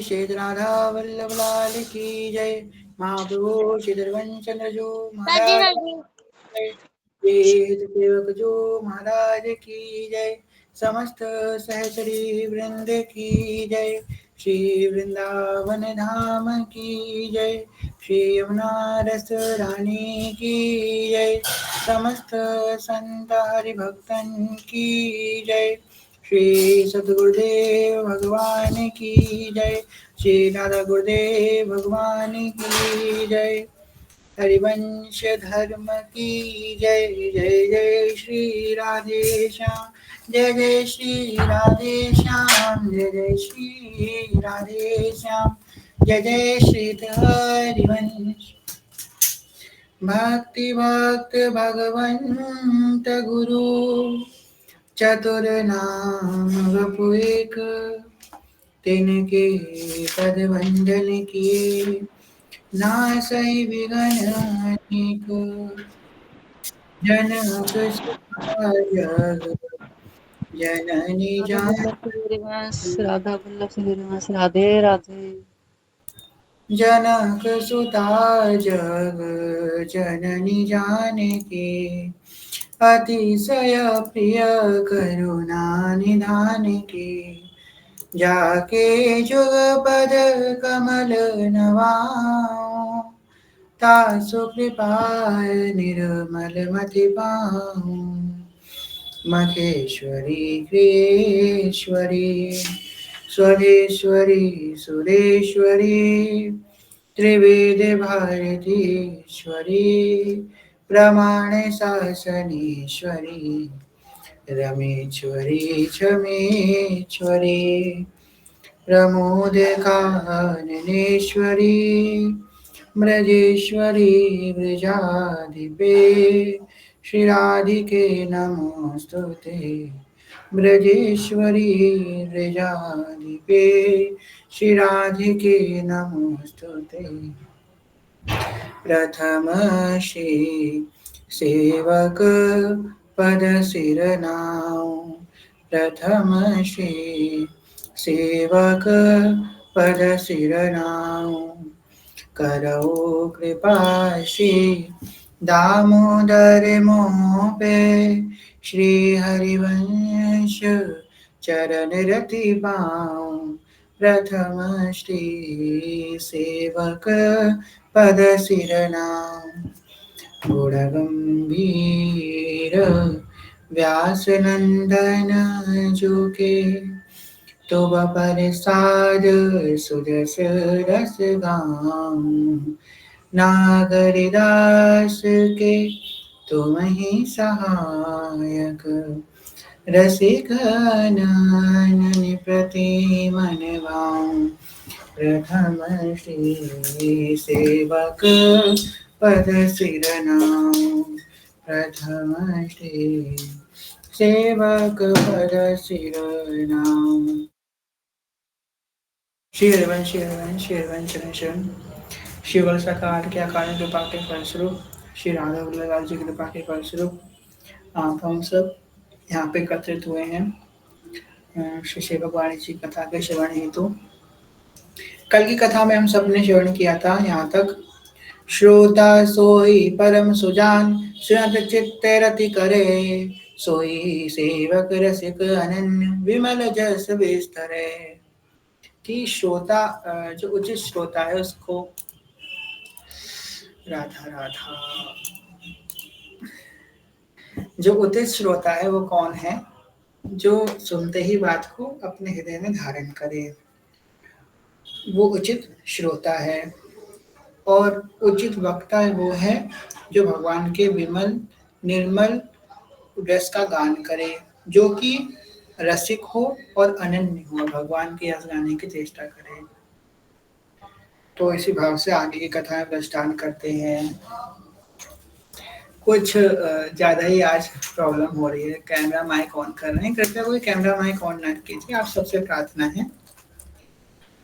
श्री राधा वल्लभ लाल की जय। महाप्रभु श्री धर्मचंद्र चंद्र जो महाराज जय। वेद सेवक जो महाराज की जय। समस्त सहचरी वृंद की जय। श्री वृंदावन धाम की जय। श्री यमुना रस रानी की जय। समस्त संत हरिभक्तन की जय। श्री सद्गुरुदेव भगवान की जय। श्री राधा गुरुदेव भगवान की जय। हरिवंश धर्म की जय। जय जय श्री राधे श्याम। जय जय श्री राधे श्याम। जय जय श्री राधे श्याम। जय जय श्री हरिवंश। भक्ति भक्त भगवंत गुरु चतुर नाम वपु एक। तिनके पद वंदन किए नासै विघ्न अनेक। जनक सुता जग जननी राधा जान। वल्लभ श्रीनिवास, राधा वल्लभ श्रीनिवास, राधे राधे। जनक सुता जग जननी जानकी। अतिशय प्रिय करुणा निधान की। जाके जुग पद कमल नवाओ। तासु कृपा निर्मल मति पाऊं। महेश्वरी क्रियेश्वरी स्वदेश्वरी सुरेश्वरी। त्रिवेद भारतीश्वरी प्रमाण शासनेश्वरी। रमेश्वरी क्षमेश्वरी प्रमोद काननेश्वरी। ब्रजेश्वरी ब्रजाधिपे श्री राधिके नमोस्तुते। ब्रजेश्वरी ब्रजाधिपे श्री राधिके नमोस्तुते। प्रथम श्री सेवक पद सिर नाउ। प्रथम श्री सेवक पद सिर नाउ। करौ कृपा श्री दामोदर मोह पे। श्री हरिवंश चरण रति पाऊं। प्रथम श्री सेवक पद सिर नाउ। गुण गंभीर व्यास नंदन जुके। तुम प्रसाद सुजस रस गाऊं। नागरिदास के तुम ही सहायक। रसिक नयन प्रति मन भाऊं। प्रथम श्री सेवक पद सिर नाउ। प्रथम श्री सेवक पद सिर नाउ। श्री हरिवंश श्री हरिवंश श्री हरिवंश चरण शरण। श्री वत्स सरकार के अकारण कृपा के फलस्वरूप श्री राधा वल्लभ लाल जी की कृपा के फलस्वरूप आप हम सब यहाँ पे एकत्रित हुए हैं श्री सेवक वाणी जी कथा के श्रवण हेतु। कल की कथा में हम सब ने श्रवण किया था यहाँ तक। श्रोता सोई परम सुजान सुनत चित्त रति करे। सोई सेवक रसिक अनन्य विमल जस विस्तरे। कि श्रोता जो उचित श्रोता है उसको राधा राधा जो उचित श्रोता है वो कौन है? जो सुनते ही बात को अपने हृदय में धारण करे वो उचित श्रोता है। और उचित वक्ता वो है जो भगवान के विमल निर्मल रस का गान करे। जो कि रसिक हो और अनन्य हो भगवान के रस गाने की चेष्टा करे। तो इसी भाव से आगे की कथा में प्रस्थान करते हैं। कुछ ज़्यादा ही आज प्रॉब्लम हो रही है। कैमरा माइक ऑन कर रहे हैं, कृपया कोई कैमरा माइक ऑन न कीजिए। आप सबसे प्रार्थना है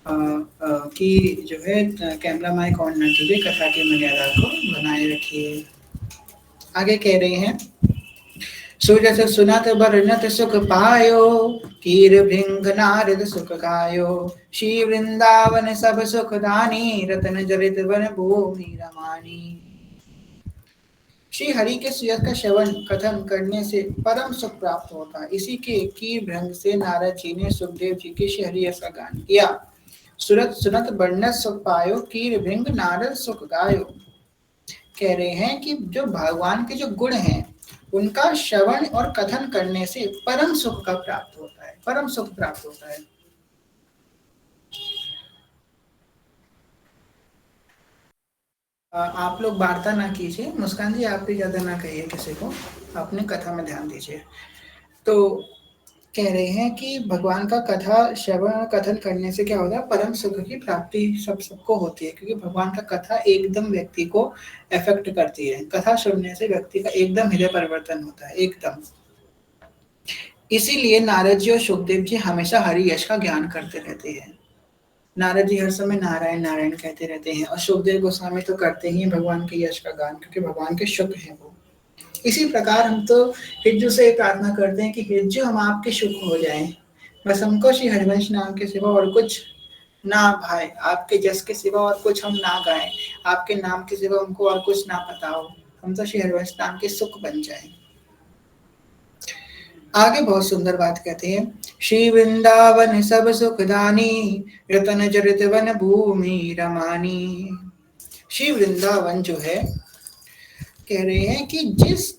कि जो है कैमरा माइक ऑन न कीजिए। कथा की मर्यादा को बनाए रखिए। आगे कह रहे हैं सुजस सुनत बरनत सुख पायो, कीर भृंग नारद सुख गायो। श्री वृंदावन सब सुख दानी, रतन जरित वन भूमि रमानी। श्री हरि के सुयस का श्रवण कथन करने से परम सुख प्राप्त होता है। इसी के कीर भृंग से नारद जी ने सुखदेव जी के श्री हरि का गान किया। सुरत सुनत बरनत सुख पायो, कीर भृंग नारद सुख गायो। कह रहे हैं कि जो भगवान के जो गुण हैं उनका श्रवण और कथन करने से परम सुख का प्राप्त होता है, परम सुख प्राप्त होता है। आप लोग वार्ता ना कीजिए, मुस्कान जी आप भी ज्यादा ना कहिए किसी को, अपने कथा में ध्यान दीजिए। तो कह रहे हैं कि भगवान का कथा श्रवण कथन करने से क्या होता है, परम सुख की प्राप्ति सबको होती है, क्योंकि भगवान का कथा एकदम व्यक्ति को अफेक्ट करती है। कथा सुनने से व्यक्ति का एकदम हृदय परिवर्तन होता है, एकदम। इसीलिए नारद जी और सुखदेव जी हमेशा हरि यश का ज्ञान करते रहते हैं। नारद जी हर समय नारायण नारायण कहते रहते हैं, और सुखदेव गोस्वामी तो करते ही भगवान के यश का गान, क्योंकि भगवान के शुक हैं वो। इसी प्रकार हम तो हिज्जू से प्रार्थना करते हैं कि हिज्जू हम आपके शुक हो जाएं, बस हमको श्री हरिवंश नाम के सिवा और कुछ ना भाई, आपके जस के सिवा और कुछ हम ना गाएं, आपके नाम के सिवा हमको और कुछ ना पता हो, हम तो श्री हरिवंश नाम के सुख बन जाएं। आगे बहुत सुंदर बात कहते हैं, श्री वृंदावन सब सुखदानी, रतन जरित वन भूमि रमानी। श्री वृंदावन जो है, कह रहे हैं कि जिस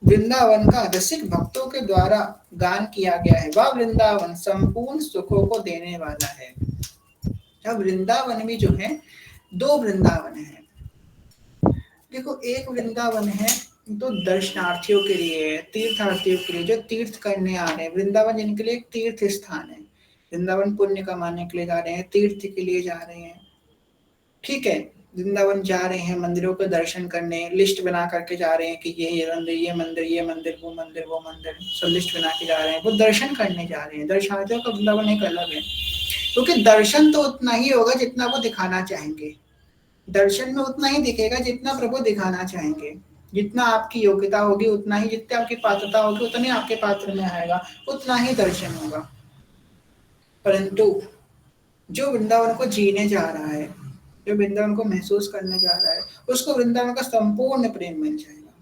वृंदावन का रसिक भक्तों के द्वारा गान किया गया है, वह वृंदावन संपूर्ण सुखों को देने वाला है। अब वृंदावन में जो है दो वृंदावन है। देखो, एक वृंदावन है तो दर्शनार्थियों के लिए, तीर्थार्थियों के लिए, जो तीर्थ करने आ रहे हैं। वृंदावन जिनके लिए एक तीर्थ स्थान है, वृंदावन पुण्य कमाने के लिए जा रहे हैं, तीर्थ के लिए जा रहे हैं, ठीक है। वृंदावन जा रहे हैं मंदिरों के दर्शन करने, लिस्ट बना करके जा रहे हैं कि ये मंदिर, ये मंदिर, ये मंदिर, वो मंदिर, वो मंदिर, सब लिस्ट बना के जा रहे हैं, वो दर्शन करने जा रहे हैं। दर्शनार्थियों का वृंदावन एक अलग है, क्योंकि दर्शन तो उतना ही होगा जितना वो दिखाना चाहेंगे। दर्शन में उतना ही दिखेगा जितना प्रभु दिखाना चाहेंगे। जितना आपकी योग्यता होगी उतना ही, जितनी आपकी पात्रता होगी उतनी आपके पात्र में आएगा, उतना ही दर्शन होगा। परंतु जो वृंदावन को जीने जा रहा है, जो वृंदावन को महसूस करने जा रहा है, उसको वृंदावन का संपूर्ण प्रेम मिल जाएगा।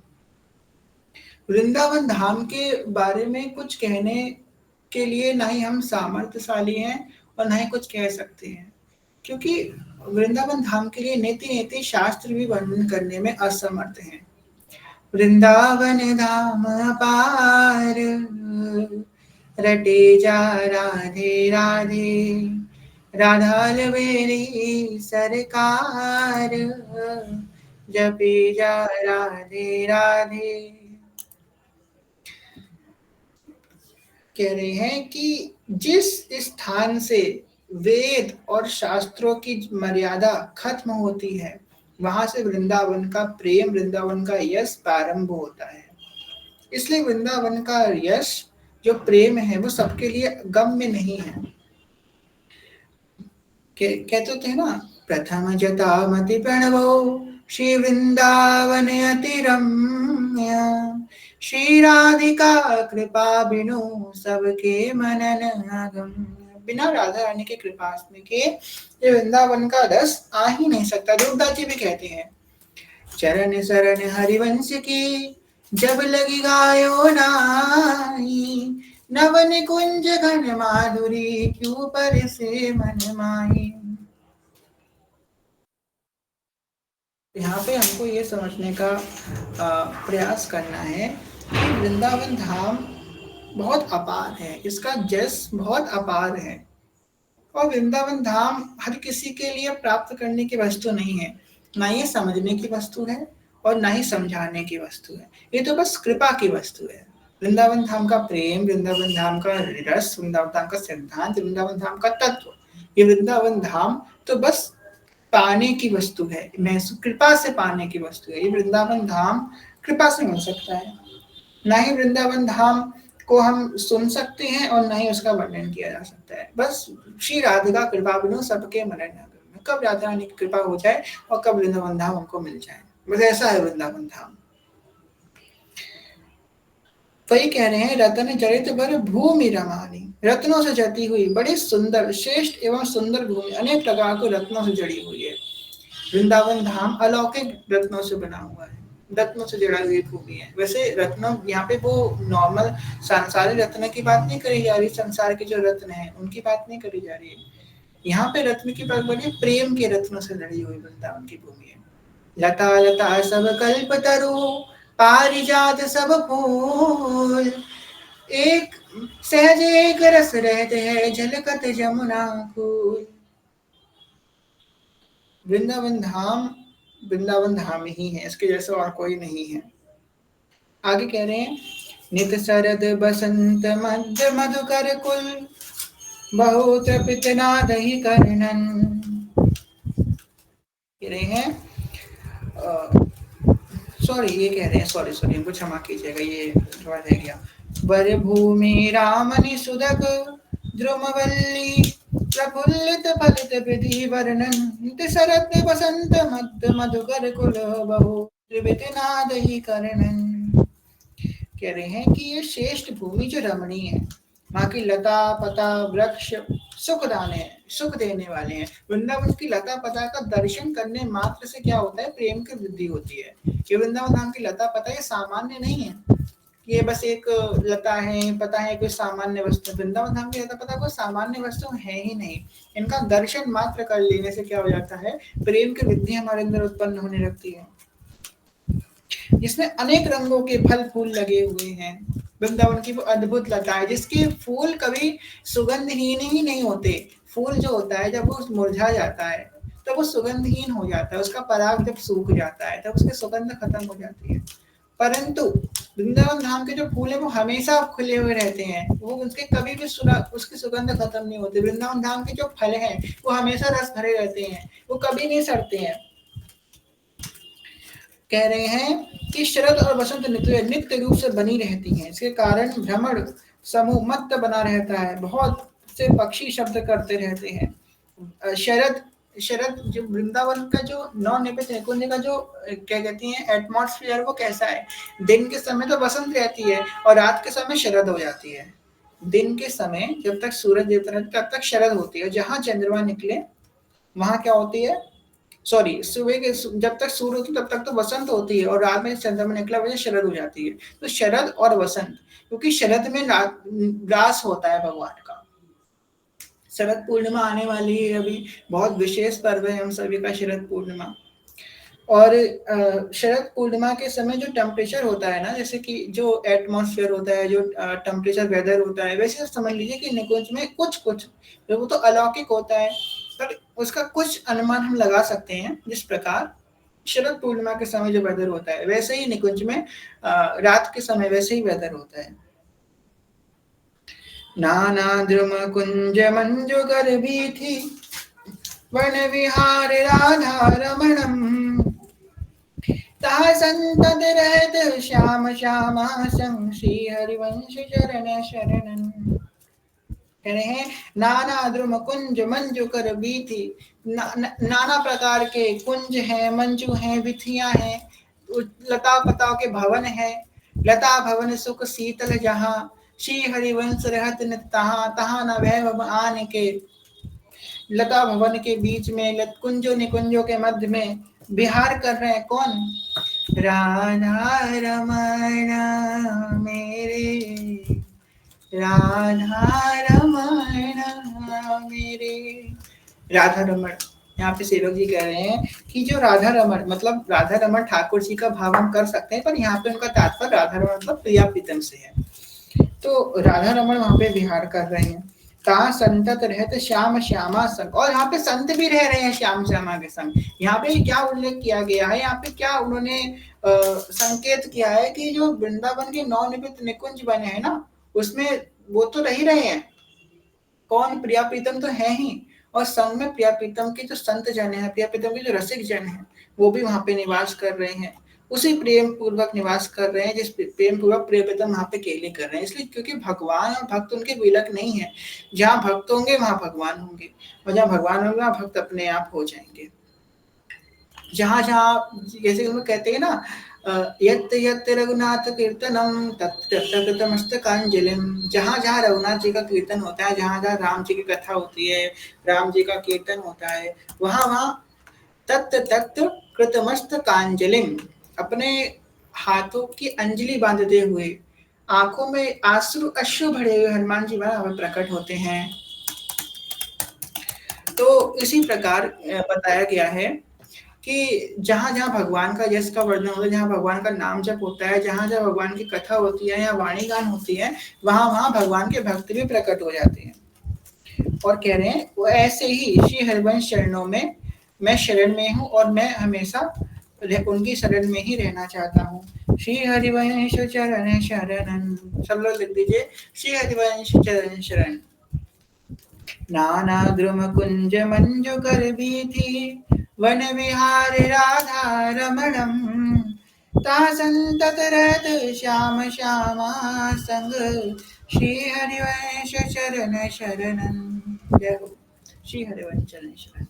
वृंदावन धाम के बारे में कुछ कहने के लिए ना ही हम सामर्थ्यशाली हैं और ना ही कुछ कह सकते हैं, क्योंकि वृंदावन धाम के लिए नीति नीति शास्त्र भी वर्णन करने में असमर्थ हैं। वृंदावन धाम पार, रटे जा राधे राधे, राधा लवेरी सरकार, जपे जा राधे राधे। कह रहे हैं कि जिस स्थान से वेद और शास्त्रों की मर्यादा खत्म होती है, वहां से वृंदावन का प्रेम, वृंदावन का यश प्रारंभ होता है। इसलिए वृंदावन का यश, जो प्रेम है, वो सबके लिए गम्य नहीं है। कहते थे ना, प्रथम जता मति प्रणवो, श्री वृंदावन अति रम्य, श्री राधिका कृपा बिनु सबके मनन अगम्य। बिना राधा रानी के कृपा के ये वृंदावन का रस आ ही नहीं सकता। देवदास जी भी कहते हैं, चरण शरण हरिवंश की, जब लगी गायो नाई, नवन कुंज घन माधुरी, क्यों पर से मन माही। यहाँ पे हमको ये समझने का प्रयास करना है कि वृंदावन धाम बहुत अपार है, इसका जस बहुत अपार है, और वृंदावन धाम हर किसी के लिए प्राप्त करने की वस्तु नहीं है, ना ये समझने की वस्तु है और ना ही समझाने की वस्तु है। ये तो बस कृपा की वस्तु है। वृंदावन धाम का प्रेम, वृंदावन धाम का रस, वृंदावन धाम का सिद्धांत, वृंदावन धाम का तत्व, ये वृंदावन धाम तो बस पाने की वस्तु है, महसूस कृपा से पाने की वस्तु है। ये वृंदावन धाम कृपा से मिल सकता है। ना ही वृंदावन धाम को हम सुन सकते हैं और ना ही उसका वर्णन किया जा सकता है। बस श्री राधिका कृपा बिनु सबके मनन अगम्य। कब राधा रानी की कृपा हो जाए और कब वृंदावन धाम हमको मिल जाए, बस ऐसा है वृंदावन धाम। वही कह रहे हैं, रतन जड़ित बर भूमि रमानी, रत्नों से जड़ी हुई बड़ी सुंदर श्रेष्ठ एवं सुंदर भूमि अनेक प्रकार के रत्नों से जड़ी हुई है। वृंदावन धाम अलौकिक रत्नों से बना हुआ है, रत्नों से जड़ा हुई भूमि है। वैसे रत्नों यहाँ पे वो नॉर्मल सांसारिक रत्न की बात नहीं करी जा रही, संसार के जो रत्न है उनकी बात नहीं करी जा रही है। यहाँ पे रत्न की बात बड़ी प्रेम के रत्नों से जड़ी हुई वृंदावन की भूमि है। लता लता सब कल्प तरु, पारिजात सब फूल, एक सहज एक रस रहते हैं, झलकत जमुना फूल। वृंदावन धाम ही है, इसके जैसे और कोई नहीं है। आगे कह रहे हैं, नित शरद बसंत मध्य मधुकर कुल, बहुत पितनाद ही कर्णन। कह रहे हैं सॉरी ये कह रहे हैं सॉरी इनको क्षमा कीजिएगा, ये थोड़ा रह गया। वर भूमि रामनि सुदक, द्रुमवल्ली प्रफुल्लित फलित विधि वर्णन, नित शरद बसंत मध्य मधुकर कुल, बहु त्रिवितनाद ही कर्णन। कह रहे हैं कि ये श्रेष्ठ भूमि जो रमणीय है, वहाँ की लता पता वृक्ष सुख देने वाले हैं। वृंदावन की लता पता का दर्शन करने मात्र से क्या होता है, प्रेम की वृद्धि होती है। कि वृंदावन धाम की लता पता ये सामान्य नहीं है, ये बस एक लता है पता है कोई सामान्य वस्तु। वृंदावन धाम की लता पता कोई सामान्य वस्तु है ही नहीं। इनका दर्शन मात्र कर लेने से क्या हो जाता है, प्रेम की वृद्धि हमारे अंदर उत्पन्न होने लगती है। जिसमें अनेक रंगों के फल फूल लगे हुए हैं। वृंदावन की वो अद्भुत लता है जिसके फूल कभी सुगंधहीन ही नहीं होते। फूल जो होता है जब वो मुरझा जाता है तो वो सुगंधहीन हो जाता है, उसका पराग जब सूख जाता है तब उसकी सुगंध खत्म हो जाती है। परंतु वृंदावन धाम के जो फूल है वो हमेशा खुले हुए रहते हैं, वो उसके कभी भी उसकी सुगंध खत्म नहीं होती। वृंदावन धाम के जो फल हैं वो हमेशा रस भरे रहते हैं, वो कभी नहीं सड़ते हैं। कह रहे हैं कि शरद और वसंत नित्य रूप से बनी रहती हैं, इसके कारण भ्रमण समूह मत बना रहता है, बहुत से पक्षी शब्द करते रहते हैं। शरद जो वृंदावन का जो नवनिर्मित निकुंज का जो क्या कहती हैं एटमॉस्फेयर वो कैसा है, दिन के समय तो बसंत रहती है और रात के समय शरद हो जाती है। दिन के समय जब तक सूरज देता है तब तक शरद होती है, जहां चंद्रमा निकले वहां क्या होती है, सॉरी सुबह के जब तक सूर्य होती तब तक तो वसंत होती है और रात में चंद्रमा निकला वजह शरद हो जाती है। तो शरद और वसंत, क्योंकि शरद में रास होता है भगवान का। शरद पूर्णिमा आने वाली है, अभी बहुत विशेष पर्व है हम सभी का शरद पूर्णिमा। और शरद पूर्णिमा के समय जो टेम्परेचर होता है ना, जैसे कि जो एटमॉस्फेयर होता है, जो टेम्परेचर वेदर होता है, वैसे समझ लीजिए कि निकुंज में कुछ वो तो अलौकिक होता है पर उसका कुछ अनुमान हम लगा सकते हैं। जिस प्रकार शरद पूर्णिमा के समय जो वेदर होता है वैसे ही निकुंज में रात के समय वैसे ही वेदर होता है। नाना द्रुम कुंज मंजु गर्भी थी, वन विहार राधा रमणम, ता संतत रहत श्याम श्यामा संग, श्री हरिवंश चरण शरणन। कह रहे हैं नाना द्रुम कुंज मंजू कर बीथी, नाना प्रकार के कुंज हैं, मंजू हैं, विथियां हैं, लता पताओं के भवन है, लता भवन सुख शीतल जहां, श्री हरिवंश रहत न तहां, तहां न वैभव आन के। लता भवन के बीच में कुंजों निकुंजों के मध्य में विहार कर रहे हैं कौन, राधा रमण मेरे, राधा रमण मेरे। राधा रमण, यहाँ पे सेवक जी कह रहे हैं कि जो राधा रमण मतलब राधा रमण ठाकुर जी का भाव हम कर सकते हैं, पर यहाँ पे उनका तात्पर्य राधा रमण मतलब प्रिया प्रीतम से है। तो राधा रमण वहां पे विहार कर रहे हैं। कहा संतत रहते श्याम श्यामा संग, और यहाँ पे संत भी रह रहे हैं श्याम श्यामा के संग। यहाँ पे क्या उल्लेख किया गया है, यहाँ पे क्या उन्होंने संकेत किया है कि जो वृंदावन के नवनिर्मित निकुंज बने हैं ना, उसमें वो तो रह ही रहे हैं, कौन, प्रिया प्रीतम तो है ही, और संग में प्रिया प्रीतम के जो संत जन है, प्रिया प्रीतम के जो रसिक जन है वो भी वहां पे निवास कर रहे हैं, उसी प्रेम पूर्वक निवास कर रहे हैं जिस प्रेम पूर्वक प्रिय प्रीतम वहां पे केले कर रहे हैं। इसलिए क्योंकि भगवान और भक्त उनके विलक नहीं है, जहाँ भक्त होंगे वहां भगवान होंगे, और जहाँ भगवान होंगे वहां भक्त अपने आप हो जाएंगे। जहां जहां जैसे उन्हें कहते हैं ना यत् यत् रघुनाथ कीर्तनम तत्र तत्र कृतमस्तकांजलिम। जहाँ जहाँ रघुनाथ जी का कीर्तन होता है, जहाँ जहाँ राम जी की कथा होती है, राम जी का कीर्तन होता है, वहाँ वहाँ तत्त तत्त कृतमस्तकांजलिम, अपने हाथों की अंजलि बांधते हुए, आंखों में आंसू अश्रु भरे हुए हनुमान जी वहां हमें प्रकट होते हैं। तो इसी प्रकार बताया गया है कि जहाँ जहाँ भगवान का यश का वर्णन होता है, जहाँ भगवान का नाम जप होता है, जहाँ जहाँ भगवान की कथा होती है या वाणी गान होती है, वहाँ वहाँ भगवान के भक्त भी प्रकट हो जाते हैं। और कह रहे हैं वो ऐसे ही श्री हरिवंश चरणों में मैं शरण में हूँ और मैं हमेशा उनकी शरण में ही रहना चाहता हूँ। श्री हरिवंश चरण शरणन, सब लोग लिख दीजिए, श्री हरिवंश चरण शरण। नाना द्रुम कुंज मंजु कर बीथी, वन विहार राधा रमणम, ता संतत रहत श्याम श्यामा संग, श्री हरिवंश चरण शरणन। जय हो श्री हरिवंश चरण शरण।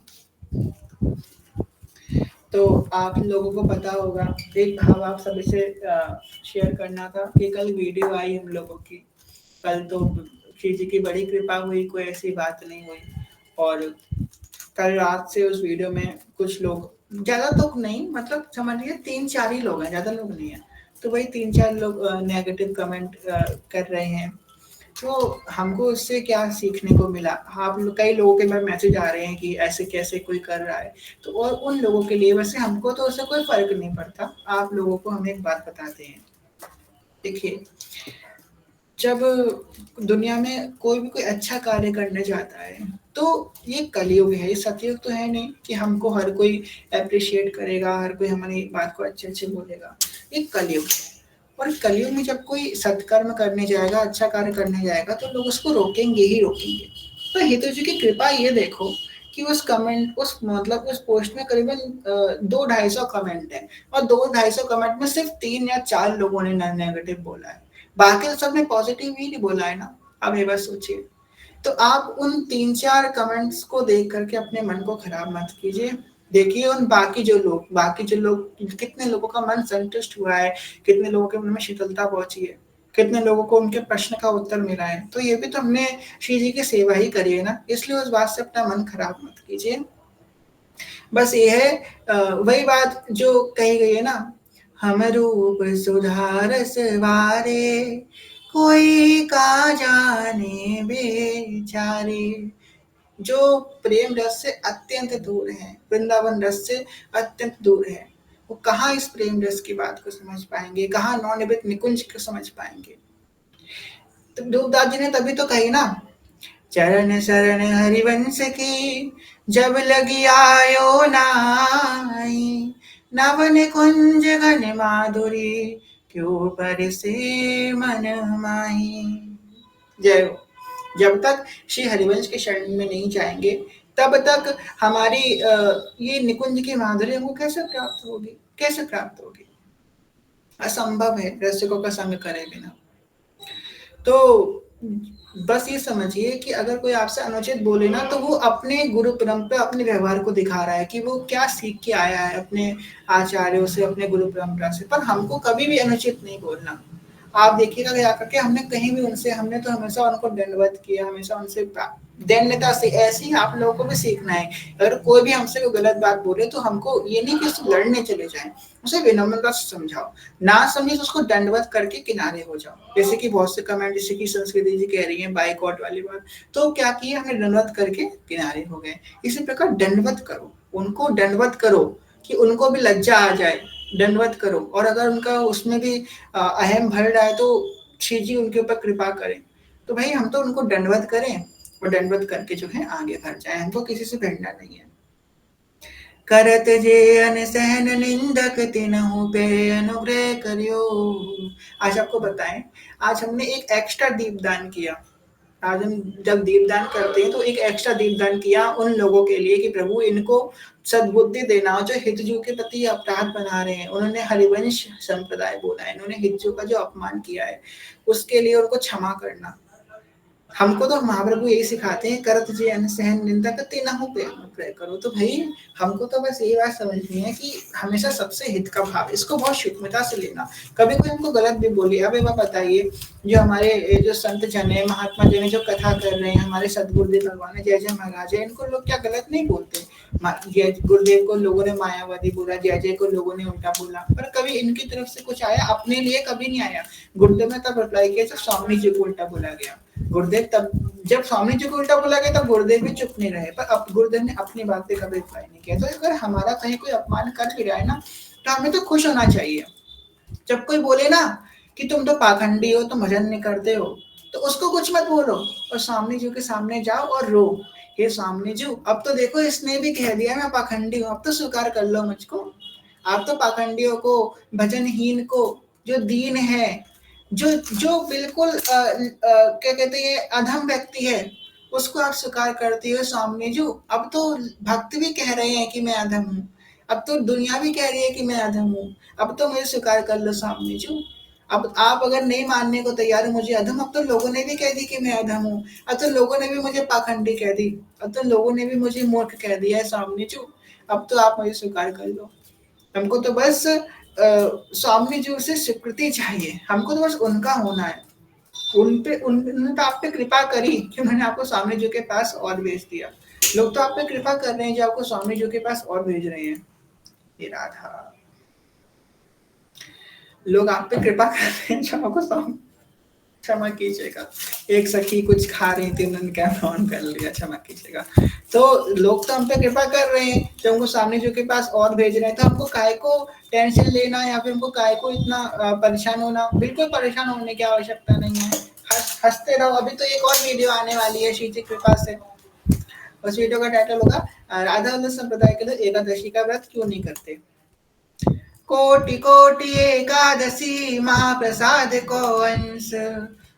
तो आप लोगों को पता होगा, एक भाव आप सभी से शेयर करना था कि कल वीडियो आई हम लोगों की, कल तो श्री जी की बड़ी कृपा हुई, कोई ऐसी बात नहीं हुई। और कल रात से उस वीडियो में कुछ लोग, ज्यादा तो नहीं, मतलब समझ लीजिए 3-4 ही लोग हैं, ज्यादा लोग नहीं है, तो वही 3-4 लोग नेगेटिव कमेंट कर रहे हैं। तो हमको उससे क्या सीखने को मिला, आप कई लोगों के मैसेज आ रहे हैं कि ऐसे कैसे कोई कर रहा है, तो और उन लोगों के लिए, वैसे हमको तो उससे कोई फर्क नहीं पड़ता, आप लोगों को हम एक बात बताते हैं। देखिए, जब दुनिया में कोई भी कोई अच्छा कार्य करने जाता है, तो ये कलयुग है, ये सतयुग तो है नहीं कि हमको हर कोई अप्रिशिएट करेगा, हर कोई हमारी बात को अच्छे अच्छे बोलेगा। ये कलयुग है, और कलयुग में जब कोई सत्कर्म करने जाएगा, अच्छा कार्य करने जाएगा, तो लोग उसको रोकेंगे ही रोकेंगे। तो हितु जी की कृपा ये देखो कि उस कमेंट, उस मतलब उस पोस्ट में करीबन 200-250 कमेंट है, और 200-250 कमेंट में सिर्फ 3 या 4 लोगों ने नेगेटिव बोला है, बाकी तो सबने पॉजिटिव ही नहीं बोला है ना। अब ये बस सोचिए, तो आप उन 3-4 कमेंट्स को देख करके अपने मन को खराब मत कीजिए। देखिए उन बाकी जो लोग कितने लोगों का मन संतुष्ट हुआ है, कितने लोगों के मन में शीतलता पहुंची है, कितने लोगों को उनके प्रश्न का उत्तर मिला है। तो ये भी तो हमने श्री जी की सेवा ही करी है ना, इसलिए उस बात से अपना मन खराब मत कीजिए। बस ये है वही बात जो कही गई है ना, हम रूप सुधारस वारे, कोई का जाने बेचारे। जो प्रेम रस से अत्यंत दूर है, वृंदावन रस से अत्यंत दूर है, वो कहाँ इस प्रेम रस की बात को समझ पाएंगे, कहाँ नवनिर्मित निकुंज को समझ पाएंगे। तो ध्रुवदास जी ने तभी तो कही ना, चरण शरण हरिवंश की, जब लगी आयो नाई, नवन कुंज घन माधुरी, क्यों पर से मन माही। जय हो। जब तक श्री हरिवंश के शरण में नहीं जाएंगे, तब तक हमारी ये निकुंज की माधुर्य हमको कैसे प्राप्त होगी, कैसे प्राप्त होगी, असंभव है रसिकों का संग करे बिना। तो बस ये समझिए कि अगर कोई आपसे अनुचित बोले ना, तो वो अपने गुरु परंपरा, अपने व्यवहार को दिखा रहा है कि वो क्या सीख के आया है अपने आचार्यों से, अपने गुरु परंपरा से। पर हमको कभी भी अनुचित नहीं बोलना। आप देखिएगा जा करके, हमने कहीं भी उनसे, हमने तो हमेशा उनको दंडवत किया, हमेशा उनसे दैन्यता से। ऐसे ही आप लोगों को भी सीखना है, अगर कोई भी हमसे कोई गलत बात बोले, तो हमको ये नहीं कि उससे लड़ने चले जाएं, उसे विनम्रता से समझाओ, ना समझे तो उसको दंडवत करके किनारे हो जाओ। जैसे कि बहुत से कमेंट, जैसे कि संस्कृति जी कह रही है बाइकआउट वाली बात, तो क्या किया, हमें दंडवत करके किनारे हो गए। इसी प्रकार दंडवत करो, उनको दंडवत करो कि उनको भी लज्जा आ जाए, दंडवत करो। और अगर उनका उसमें भी अहम भर रहा है, तो श्री जी उनके ऊपर कृपा करें। तो भाई हम तो उनको दंडवत करें, और दंडवत करके जो है आगे बढ़ जाए, हमको किसी से भिड़ना नहीं है। करत जे अनसहन निंदक तिनहु पे अनुग्रह करियो। आज आपको बताएं, आज हमने एक एक्स्ट्रा दीपदान किया। आज हम जब दीपदान करते हैं, तो एक एक्स्ट्रा दीपदान किया उन लोगों के लिए कि प्रभु इनको सद्बुद्धि देना, जो हितजू के प्रति अपराध बना रहे हैं। उन्होंने हरिवंश संप्रदाय बोला है, इन्होंने हितजू का जो अपमान किया है, उसके लिए उनको क्षमा करना। हमको तो महाप्रभु यही सिखाते हैं, करत जे अन सहन निंदा करते ना हो प्रेम करो। तो भाई हमको तो बस यही बात समझनी है कि हमेशा सबसे हित का भाव, इसको बहुत सूक्ष्मता से लेना। कभी कोई हमको गलत भी बोले, अब एक बात बताइए, जो हमारे जो संत जन है, महात्मा जन है, जो कथा कर रहे हैं, हमारे सदगुरुदेव भगवान जय जय महाराज है, इनको लोग क्या गलत नहीं बोलते। जय गुरुदेव को लोगों ने मायावादी बोला, जय जय को लोगों ने उल्टा बोला, पर कभी इनकी तरफ से कुछ आया अपने लिए कभी नहीं आया। गुरुदेव ने तब रिप्लाई किया जब स्वामी जी को उल्टा बोला गया। गुरुदेव तब जब स्वामी जी को उल्टा बोला गया तब गुरुदेव भी चुप नहीं रहे, पर अब गुरुदेव ने अपनी बात पे कभी रिप्लाई नहीं किया। तो अगर हमारा कहीं कोई अपमान कर भी रहा है ना, तो हमें तो खुश होना चाहिए। जब कोई बोले ना कि तुम तो पाखंडी हो, तुम भजन नहीं करते हो, तो उसको कुछ मत बोलो और स्वामी जी के सामने जाओ और रो, हे स्वामी जी, अब तो देखो इसने भी कह दिया मैं पाखंडी हूँ, अब तो स्वीकार कर लो मुझको। आप तो पाखंडियों को, भजनहीन को, जो दीन है, जो जो बिल्कुल क्या कहते हैं अधम व्यक्ति है, उसको आप स्वीकार करते हो स्वामी जी। अब तो भक्त भी कह रहे हैं कि मैं अधम हूँ, अब तो दुनिया भी कह रही है कि मैं अधम हूँ, अब तो मुझे स्वीकार कर लो स्वामी जी। अब आप अगर नहीं मानने को तैयार हो मुझे अधम, अब तो लोगों ने भी कह दी कि मैं अधम हूँ, अब तो लोगों ने भी मुझे पाखंडी कह दी, अब तो लोगों ने भी मुझे मूर्ख कह दिया है स्वामी जी, अब तो आप मुझे स्वीकार कर लो। हमको तो बस स्वामी जी से स्वीकृति चाहिए, हमको तो बस उनका होना है। उन पे उन्होंने तो आप पे कृपा करी कि उन्होंने आपको स्वामी जी के पास और भेज दिया। लोग तो आप पे कृपा कर रहे हैं जो आपको स्वामी जी के पास और भेज रहे हैं। हे राधा, लोग आप पे कृपा कर रहे हैं जो आपको स्वामी, क्षमा कीजिएगा, एक सखी कुछ खा रही थी, उन्होंने कैमरा ऑन कर लिया, क्षमा कीजिएगा। तो लोग तो हम पे कृपा कर रहे हैं जो हमको सामने जो के पास और भेज रहे हैं, तो हमको काय को टेंशन लेना या फिर हमको काय को इतना परेशान होना, बिल्कुल परेशान होने की आवश्यकता नहीं है। हंसते रहो। अभी तो एक और वीडियो आने वाली है श्री जी कृपा से, उस वीडियो का टाइटल होगा राधा वल्लभ संप्रदाय के लोग एकादशी का व्रत क्यों नहीं करते। कोटि कोटि एकादशी महाप्रसाद को अंश,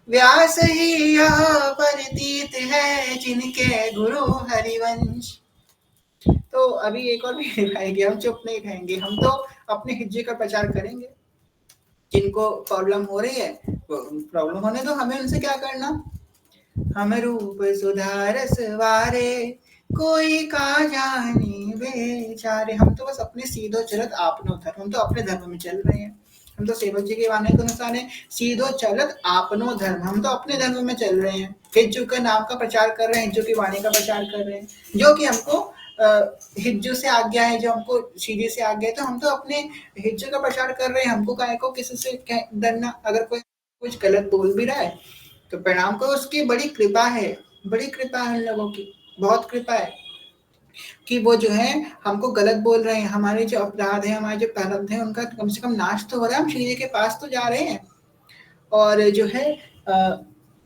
व्यास ही यह परितीत है जिनके गुरु हरिवंश। तो अभी एक और भी आएगी, हम चुप नहीं रहेंगे, हम तो अपने हिज्जे का प्रचार करेंगे। जिनको प्रॉब्लम हो रही है प्रॉब्लम होने दो, हमें उनसे क्या करना। हम रूप सुधार सवारे कोई का जानी बेचारे। हम तो बस अपने सीधो चलत आपनो धर्म, हम तो अपने धर्म में चल रहे हैं। हम तो सेवक जी के वाणी के अनुसार है, सीधो चलत आपनो धर्म, हम तो अपने धर्म में चल रहे हैं। हिज्जू के नाम का प्रचार कर रहे हैं, हिज्जू की वाणी का प्रचार कर रहे हैं, जो कि हमको हिज्जू से आज्ञा है, जो हमको सीधे से आज्ञा है, तो हम तो अपने हिज्जू का प्रचार कर रहे हैं। हमको काहे को किसी से डरना। अगर कोई कुछ गलत बोल भी रहा है तो प्रणाम करो, उसकी बड़ी कृपा है, बड़ी कृपा है उन लोगों की, बहुत कृपा है कि वो जो है हमको गलत बोल रहे हैं। हमारे जो अपराध है, हमारे जो प्रारब्ध है, उनका कम से कम नाश तो हो रहा है, हम श्री जी के पास तो जा रहे हैं। और जो है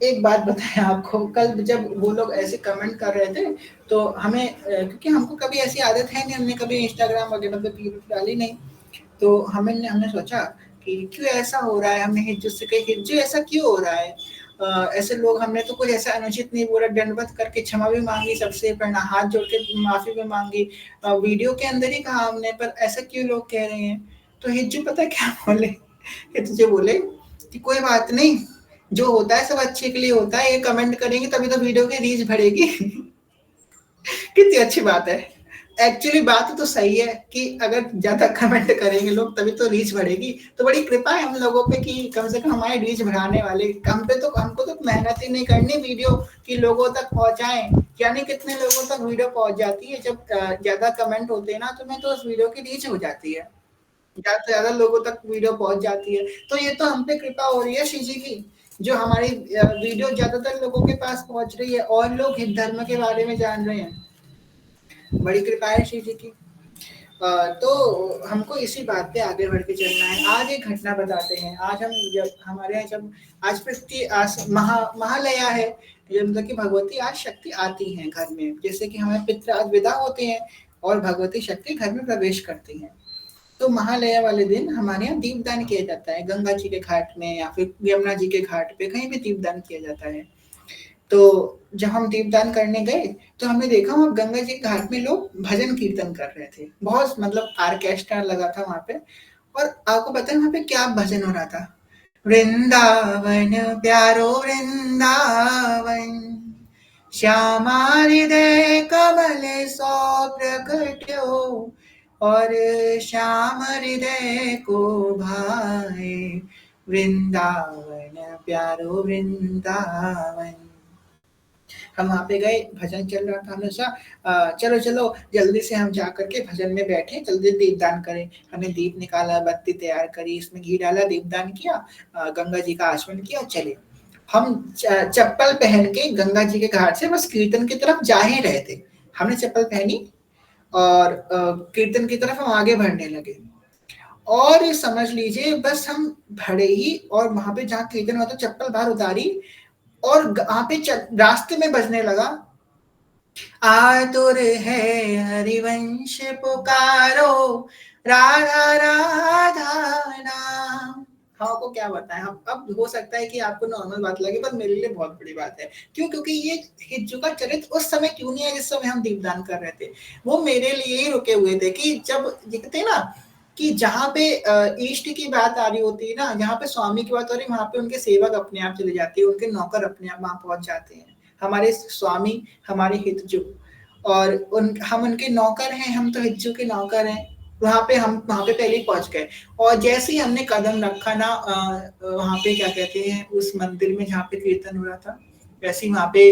एक बात बताएं आपको, कल जब वो लोग ऐसे कमेंट कर रहे थे तो हमें क्योंकि हमको कभी ऐसी आदत है नहीं, हमने कभी इंस्टाग्राम वगैरह पे वीडियो डाली नहीं, तो हमने सोचा कि क्यों ऐसा हो रहा है। हमने हिज्जू से कही हिज्जू ऐसा क्यों हो रहा है, ऐसे लोग, हमने तो कुछ ऐसा अनुचित नहीं बोला, दंडवत करके क्षमा भी मांगी, सबसे प्रणाम हाथ जोड़ के माफी भी मांगी, वीडियो के अंदर ही कहा हमने, पर ऐसा क्यों लोग कह रहे हैं। तो हिज्जू पता है क्या बोले, हिज्जू बोले कि कोई बात नहीं, जो होता है सब अच्छे के लिए होता है, ये कमेंट करेंगे तभी तो वीडियो की रीच बढ़ेगी। कितनी अच्छी बात है। एक्चुअली बात तो सही है कि अगर ज्यादा कमेंट करेंगे लोग तभी तो रीच बढ़ेगी। तो बड़ी कृपा है हम लोगों पे कि कम से कम हमारे रीच बढ़ाने वाले, हम पे तो, हमको तो मेहनत ही नहीं करनी वीडियो कि लोगों तक पहुंचाएं। यानी कितने लोगों तक वीडियो पहुंच जाती है, जब ज्यादा कमेंट होते हैं ना, तो मैं तो उस वीडियो की रीच हो जाती है, ज्यादा से ज्यादा लोगों तक वीडियो पहुंच जाती है। तो ये तो हम पे कृपा हो रही है श्री जी की, जो हमारी वीडियो ज्यादातर लोगों के पास पहुंच रही है और लोग हिंदू धर्म के बारे में जान रहे हैं। बड़ी कृपा है श्री जी की। तो हमको इसी बात पे आगे बढ़ के चलना है। आज एक घटना बताते हैं। आज हम जब हमारे यहाँ जब आज पृथ्वी महालया है, मतलब कि भगवती आज शक्ति आती हैं घर में, जैसे कि हमारे पितृ आज विदा होते हैं और भगवती शक्ति घर में प्रवेश करती हैं। तो महालया वाले दिन हमारे यहाँ दीपदान किया जाता है, गंगा जी के घाट में या फिर यमुना जी के घाट पे कहीं भी दीपदान किया जाता है। तो जब हम दीपदान करने गए तो हमने देखा वहाँ गंगा जी के घाट में लोग भजन कीर्तन कर रहे थे, बहुत मतलब आर्केस्ट्रा लगा था वहाँ पे। और आपको पता है वहाँ पे क्या भजन हो रहा था, वृंदावन प्यारो वृंदावन, श्यामा हृदय कमल सो प्रकट्यो, और श्याम हृदय को भाए, वृंदावन प्यारो वृंदावन। हम वहाँ पे गए, भजन चल रहा था हमेशा। चलो चलो जल्दी से हम जा करके भजन में बैठे, जल्दी दीपदान करें। हमने दीप निकाला, बत्ती तैयार करी, इसमें घी डाला, दीपदान किया, गंगा जी का आचमन किया, चले। हम चप्पल पहन के गंगा जी के घाट से बस कीर्तन की तरफ जा ही रहे थे। हमने चप्पल पहनी और कीर्तन की तरफ हम आगे बढ़ने लगे, और समझ लीजिए बस हम बढ़े ही, और वहां पे जहाँ कीर्तन होता चप्पल बाहर उतारी, और वहां पे रास्ते में बजने लगा, आतुर है हरिवंश पुकारो, राधा राधा नाम। हाँ को क्या बताएं हम, अब हो सकता है कि आपको नॉर्मल बात लगे, पर मेरे लिए बहुत बड़ी बात है। क्यों? क्योंकि ये हिज्जू का चरित्र उस समय क्यों नहीं है जिस समय हम दीपदान कर रहे थे। वो मेरे लिए ही रुके हुए थे कि जब दिखते ना कि जहाँ पे इष्ट की बात आ रही होती है ना, जहाँ पे स्वामी की बात हो रही है, वहां पे उनके सेवक अपने आप चले जाते हैं, उनके नौकर अपने आप वहां पहुंच जाते हैं। हमारे स्वामी हमारे हिज्जू, और हम उनके नौकर हैं, हम तो हिज्जू के नौकर हैं। वहां पे पहले ही पहुंच गए, और जैसे ही हमने कदम रखा ना वहां पे क्या कहते हैं उस मंदिर में जहाँ पे कीर्तन हो रहा था, वैसे ही वहां पे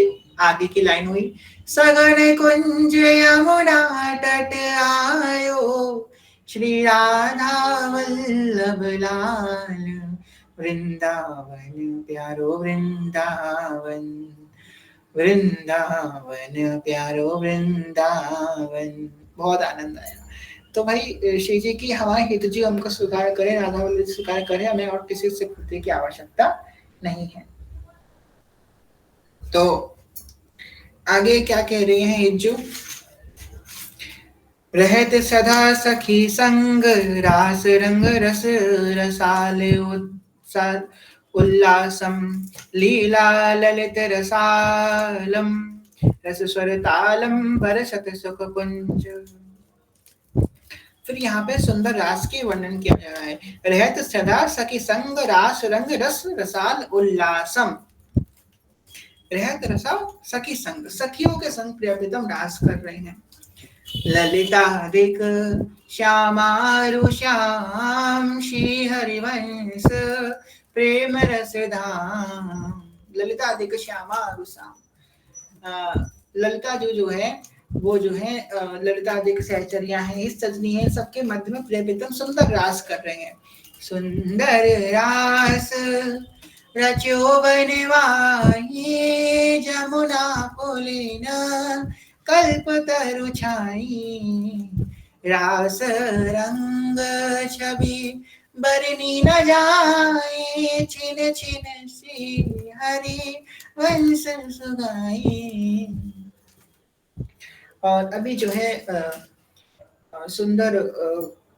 आगे की लाइन हुई, सगन कुंज यमुना तट आयो, श्री राधा वल्लभ लाल, वृंदावन प्यारो वृंदावन, वृंदावन प्यारो वृंदावन। बहुत आनंद आया। तो भाई श्री जी की हमारे हित जी हमको स्वीकार करें, राधा वल्लभ स्वीकार करें, हमें और किसी से पूछने की आवश्यकता नहीं है। तो आगे क्या कह रहे हैं हिज्जू, रहत सदा सखी संग, रास रंग रस रसाल उत्साह उल्लासम, लीला ललित रसालम, रस स्वर तालम बरसत सुख कुंज। फिर यहाँ पे सुंदर रास के वर्णन किया गया है, रहत सदा सखी संग, रास रंग रस रसाल उल्लासम। रहत रसा सखी संग, सखियों के संग प्रियतम रास कर रहे हैं। ललिता दिक श्यामारु श्याम, श्री हरिवंश प्रेम रस धाम। ललिता दिक श्यामारु श्याम, ललिता जो है वो जो है ललिता दिक सहचरिया है, इस सजनी है, सबके मध्य में प्रियतम सुंदर रास कर रहे हैं। सुंदर रास रचो बनवाई, जमुना पुलिन कल्पतरु छाई, रास रंग छवि बरनी न जाए, छिन छिन श्री हरि वंश सुगाई। और अभी जो है सुंदर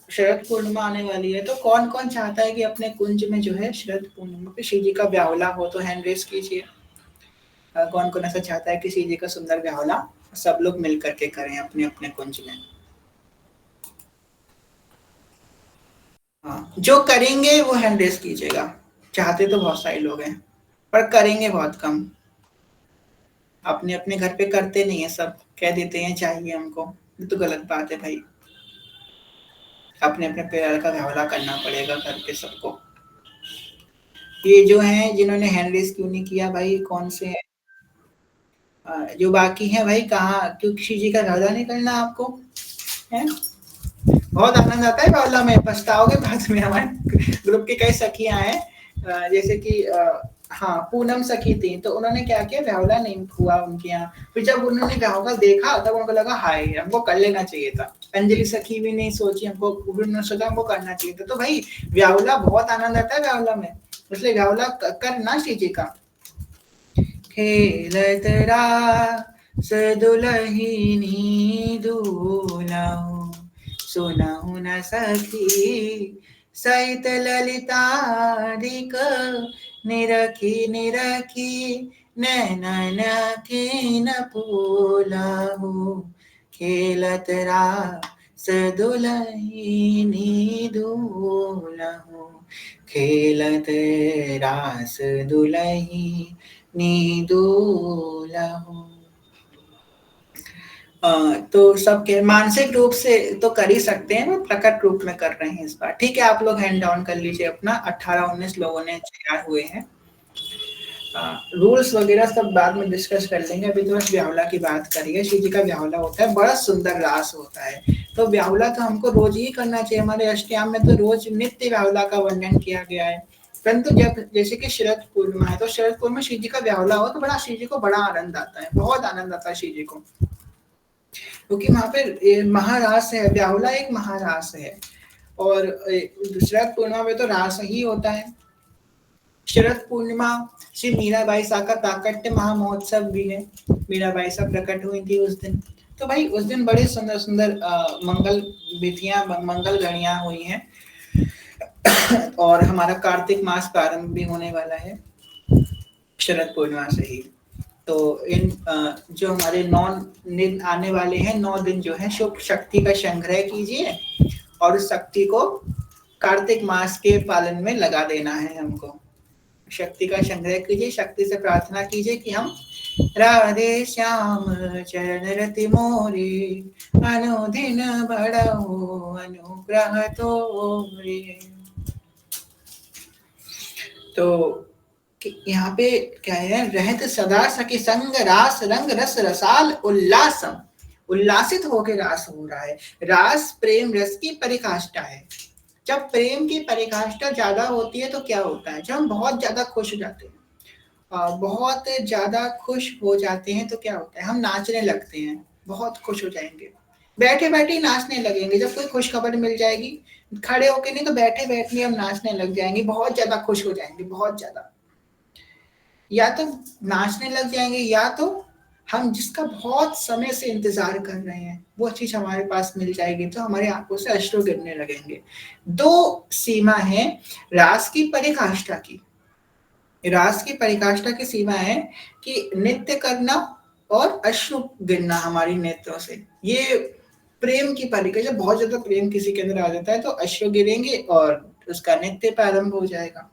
शरद पूर्णिमा आने वाली है, तो कौन कौन चाहता है कि अपने कुंज में जो है शरद पूर्णिमा पे शिव जी का ब्यावला हो, तो हैंड रेस कीजिए। कौन कौन ऐसा चाहता है कि शिव जी का सुंदर ब्यावला सब लोग मिल करके करें अपने अपने कुंज में। हाँ, जो करेंगे वो हैंड रेस कीजिएगा। चाहते तो बहुत सारे लोग हैं, पर करेंगे बहुत कम। अपने अपने घर पे करते नहीं है, सब कह देते हैं चाहिए हमको, ये तो गलत बात है भाई। अपने अपने पैर का ब्यावला करना पड़ेगा करके सबको। ये जो हैं जिन्होंने हैंड रेस क्यों नहीं किया भाई, कौन से हैं? जो बाकी हैं भाई, कहाँ क्यों शिव जी का ब्यावला नहीं करना आपको है? बहुत आनंद आता है ब्यावला में, पछताओगे बाद में। हमारे ग्रुप की कई सखियां हैं, जैसे कि हाँ पूनम सखी थी, तो उन्होंने क्या किया, ब्यावला नहीं हुआ उनके यहाँ। फिर जब उन्होंने ब्यावला देखा तब उनको लगा हाय हमको कर लेना चाहिए था। अंजलि सखी भी नहीं सोची, हमको उन्होंने सोचा हमको करना चाहिए था। तो भाई ब्यावला बहुत आनंद आता है ब्यावला में, इसलिए ब्यावला करना श्री जी का। खेलत रास दुलहिनी दूल्हो, सुनहु न सखी सहित ललितादिक, निरखी निरखी नैनन कीन पोलाहु, खेलत रास दुलहिनी दूल्हो, खेलत रास दुलही नी दूलहु। तो सबके मानसिक रूप से तो कर ही सकते हैं, वो प्रकट रूप में कर रहे हैं इस बार। ठीक है, आप लोग हैंड डाउन कर लीजिए अपना। 18-19 लोगों ने तैयार हुए हैं। रूल्स वगैरह सब बाद में डिस्कस कर लेंगे, अभी तो बस ब्याहुला की बात करिए। शिव जी का ब्याहुला होता है, बड़ा सुंदर रास होता है। तो ब्याहुला तो हमको रोज ही करना चाहिए। हमारे अष्टयाम में तो रोज नित्य ब्याहुला का वर्णन किया गया है। परंतु जब जैसे कि शरद पूर्णिमा है, तो शरद पूर्णिमा में शिव जी का ब्याहुला हो तो बड़ा शिव जी को बड़ा आनंद आता है, बहुत आनंद आता है शिव जी को, क्योंकि वहां पे महारास है, ब्याहुला एक महारास है। और शरद पूर्णिमा में तो रास ही होता है। शरद पूर्णिमा श्री मीराबाई सा का प्राकट्य महामहोत्सव भी है। मीराबाई सा प्रकट हुई थी उस दिन। तो भाई उस दिन बड़े सुंदर सुंदर मंगल विधियां, मंगल घड़ियां हुई हैं। और हमारा कार्तिक मास प्रारंभ भी होने वाला है शरद पूर्णिमा से ही। तो इन जो हमारे 9 दिन आने वाले हैं, 9 दिन जो है शुभ शक्ति का संग्रह कीजिए और उस शक्ति को कार्तिक मास के पालन में लगा देना है हमको। शक्ति का संग्रह कीजिए, शक्ति से प्रार्थना कीजिए कि हम राधे श्याम चरण रति मोरे, अनुदिन बढ़ाओ अनुग्रह तोरे। तो यहाँ पे क्या है, रहत सदा सखी संग रास रंग रस रसाल उल्लासम। उल्लासित होकर रास हो रहा है। रास प्रेम रस की परिकाष्ठा है। जब प्रेम की परिकाष्ठा ज्यादा होती है तो क्या होता है, जब हम बहुत ज्यादा खुश हो जाते हैं, बहुत ज्यादा खुश हो जाते हैं तो क्या होता है, हम नाचने लगते हैं, बहुत खुश हो जाएंगे, बैठे बैठे ही नाचने लगेंगे। जब कोई खुश खबर मिल जाएगी, खड़े होके नहीं तो बैठे बैठे हम नाचने लग जाएंगे, बहुत ज्यादा खुश हो जाएंगे, बहुत ज्यादा। या तो नाचने लग जाएंगे, या तो हम जिसका बहुत समय से इंतजार कर रहे हैं वो चीज हमारे पास मिल जाएगी तो हमारी आंखों से अश्रु गिरने लगेंगे। 2 सीमा है रास की परिकाष्ठा की। रास की परिकाष्ठा की सीमा है कि नृत्य करना और अश्रु गिरना हमारी नेत्रों से। ये प्रेम की परिकाष्ठा, बहुत ज्यादा प्रेम किसी के अंदर आ जाता है तो अश्रु गिरेंगे और उसका नृत्य प्रारंभ हो जाएगा।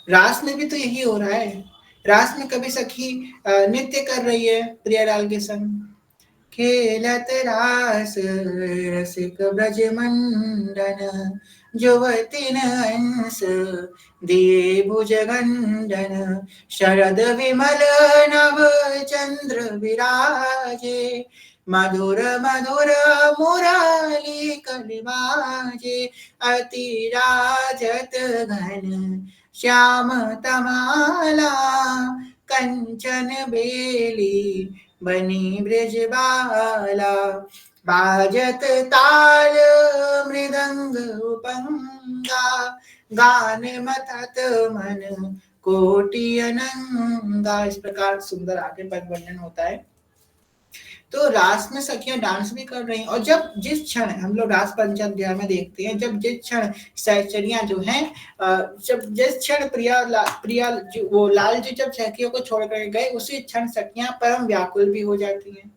रास में भी तो यही हो रहा है। रास में कभी सखी नृत्य कर रही है प्रियालाल के संग, खेलत रास रसिक ब्रज मंडन, जुवतिन अंश दिए भुजगंडन, शरद विमल नभ चंद्र विराजे, मधुर मधुर मुराली कलिबाजे, अति राजत घन श्याम तमाला, कंचन बेली बनी ब्रजबाला, बाजत ताल मृदंग उपंगा, गान मथत मन कोटि अनंगा। इस प्रकार सुंदर आगे पद वर्णन होता है। तो रास में सखियां डांस भी कर रही हैं। और जब जिस क्षण हम लोग रास पंचाध्याय में देखते हैं, जब जिस क्षण सहचरियां जो हैं, जब जिस क्षण प्रिया वो लाल जी जब सखियों को छोड़ कर गए, उसी क्षण सखियां परम व्याकुल भी हो जाती हैं,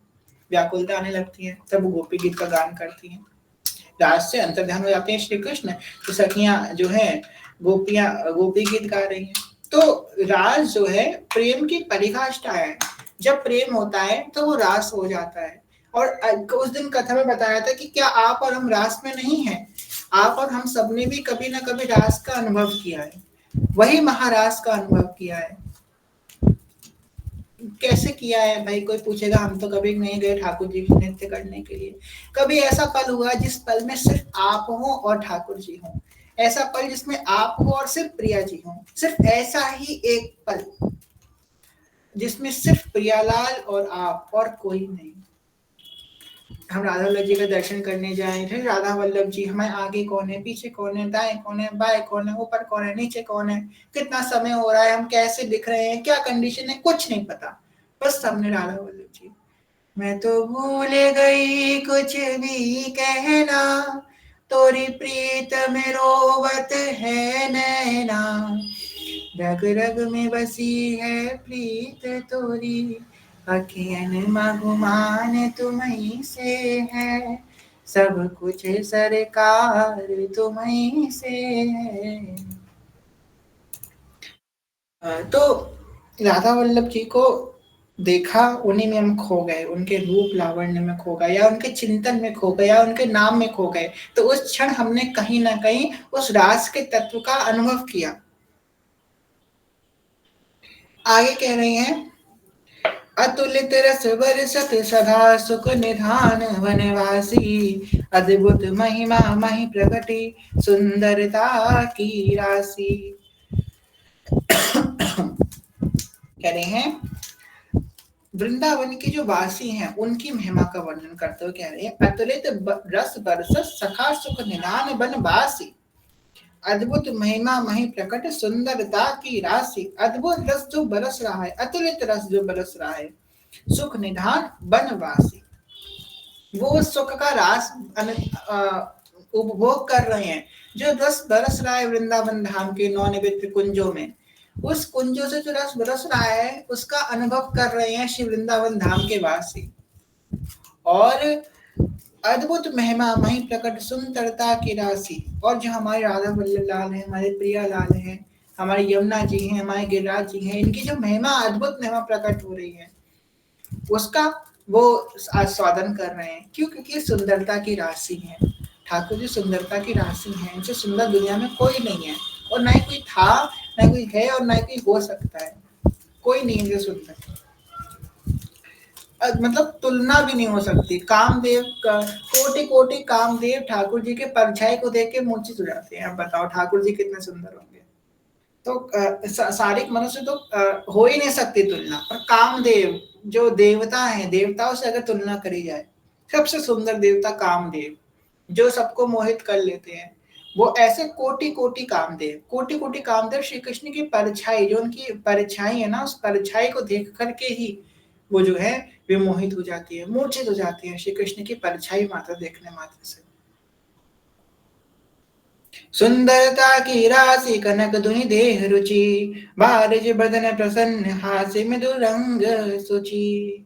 व्याकुलता आने लगती है, तब गोपी गीत का गान करती हैं, रास से अंतर्ध्यान हो जाते हैं श्री कृष्ण। तो सखियां जो है गोपियां गोपी गीत गा रही हैं। तो रास जो है प्रेम की परिकाष्ठा है। जब प्रेम होता है तो वो रास हो जाता है। और उस दिन कथा में बताया था कि क्या आप और हम रास में नहीं हैं, आप और हम सबने भी कभी ना कभी रास का अनुभव किया है, वही महारास का अनुभव किया है। कैसे किया है भाई, कोई पूछेगा, हम तो कभी नहीं गए ठाकुर जी नृत्य करने के लिए। कभी ऐसा पल हुआ जिस पल में सिर्फ आप हो और ठाकुर जी हो, ऐसा पल जिसमें आप हो और सिर्फ प्रिया जी हो, सिर्फ ऐसा ही एक पल जिसमें सिर्फ प्रियालाल और आप और कोई नहीं। हम राधा वल्लभ जी का दर्शन करने जाए, फिर राधा वल्लभ जी, हमें आगे कौन है, पीछे कौन है, दाएं कौन है, बाएं कौन है, ऊपर कौन है, नीचे कौन है, कितना समय हो रहा है, हम कैसे दिख रहे हैं, क्या कंडीशन है, कुछ नहीं पता, बस सामने राधा वल्लभ जी। मैं तो भूल गई कुछ भी कहना, तोरी प्रीत में रोवत है नैना, रग रग में बसी है प्रीत तोरी, अखियन मगुमान तुम्हीं से है, सब कुछ सरकार तुम्हीं से है। तो राधा वल्लभ जी को देखा, उन्हीं में हम खो गए, उनके रूप लावण्य में खो गए, या उनके चिंतन में खो गए, या उनके नाम में खो गए। तो उस क्षण हमने कहीं ना कहीं उस रास के तत्व का अनुभव किया। आगे कह रहे हैं, अतुलित रस बरसत सदा सुख निधान वनवासी, अद्भुत महिमा मही प्रगति सुंदरता की राशि। कह रहे हैं वृंदावन के जो वासी हैं उनकी महिमा का वर्णन करते हुए कह रहे हैं, अतुलित रस बरसत सखा सुख निधान वनवासी, अद्भुत महिमा मही प्रकट सुंदरता की राशि। अद्भुत रस जो बरस रहा है, अतुलित रस जो बरस रहा है, सुख निधान वनवासी, वो सुख का रास उपभोग कर रहे हैं। जो रस बरस रहा है वृंदावन धाम के नौनिवृत्त कुंजों में, उस कुंजों से जो रस बरस रहा है उसका अनुभव कर रहे हैं श्री वृंदावन धाम के वासी। और अद्भुत महिमा मही प्रकट सुंदरता की राशि, और जो हमारे राधा वल्लभ लाल है, हमारे प्रिया लाल है, हमारे यमुना जी हैं, हमारे गिरिराज जी हैं, इनकी जो महिमा अद्भुत महिमा प्रकट हो रही है उसका वो आस्वादन कर रहे हैं। क्यों? क्योंकि सुंदरता की राशि है, ठाकुर जी सुंदरता की राशि हैं, इनसे सुंदर दुनिया में कोई नहीं है, और ना ही कोई था, ना कोई है, और ना ही कोई हो सकता है। कोई नहीं इनसे सुंदर, मतलब तुलना भी नहीं हो सकती। कामदेव का कोटि कोटि कामदेव ठाकुर जी के परछाई को देख के मूर्छित हो जाते हैं। अब बताओ ठाकुर जी कितने सुंदर होंगे। तो सारिक मनुष्य तो हो ही नहीं सकती तुलना। और कामदेव जो देवता है, देवताओं से अगर तुलना करी जाए, सबसे सुंदर देवता कामदेव, जो सबको मोहित कर लेते हैं, वो ऐसे कोटि कोटि कामदेव, कोटि कोटि कामदेव श्री कृष्ण की परछाई, जो उनकी परछाई है ना, उस परछाई को देख करके ही वो जो है वे मोहित हो जाती है, मूर्छित हो जाती है श्री कृष्ण की परछाई मात्र देखने मात्र से। सुंदरता की राशि कनक धुनि देह रुचि, बारिज बदन प्रसन्न हास्य मृदु रंग सुचि।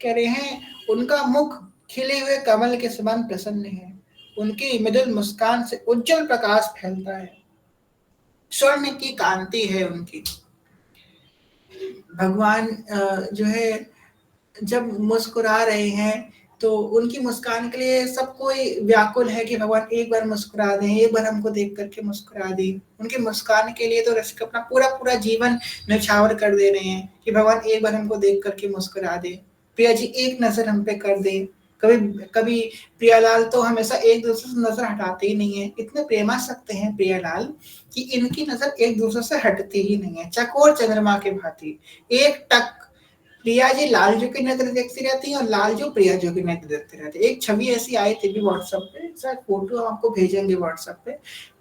कह रहे हैं उनका मुख खिले हुए कमल के समान प्रसन्न है, उनकी मृदुल मुस्कान से उज्जवल प्रकाश फैलता है, स्वर्ण की कांति है उनकी। भगवान जो है जब मुस्कुरा रहे हैं तो उनकी मुस्कान के लिए सब कोई व्याकुल है कि भगवान एक बार मुस्कुरा दें, एक बार हमको देख करके मुस्कुरा दें। उनकी मुस्कान के लिए तो रसिक अपना पूरा पूरा जीवन न्यौछावर कर दे रहे हैं कि भगवान एक बार हमको देख करके मुस्कुरा दे, प्रिया जी एक नजर हम पे कर दे। कभी कभी प्रियालाल तो हमेशा एक दूसरे से नजर हटाते ही नहीं है, इतने प्रेमासक्त हैं प्रियालाल कि इनकी नजर एक दूसरे से हटती ही नहीं है, चकोर चंद्रमा के भांति। एक टक प्रिया जी लाल जो की नेत्र देखती रहती है और लाल जो प्रिया जो की नेत्र देखती रहती है। एक छवि ऐसी आई थी भी व्हाट्सएप पे, शायद फोटो हम आपको भेजेंगे व्हाट्सएप पे।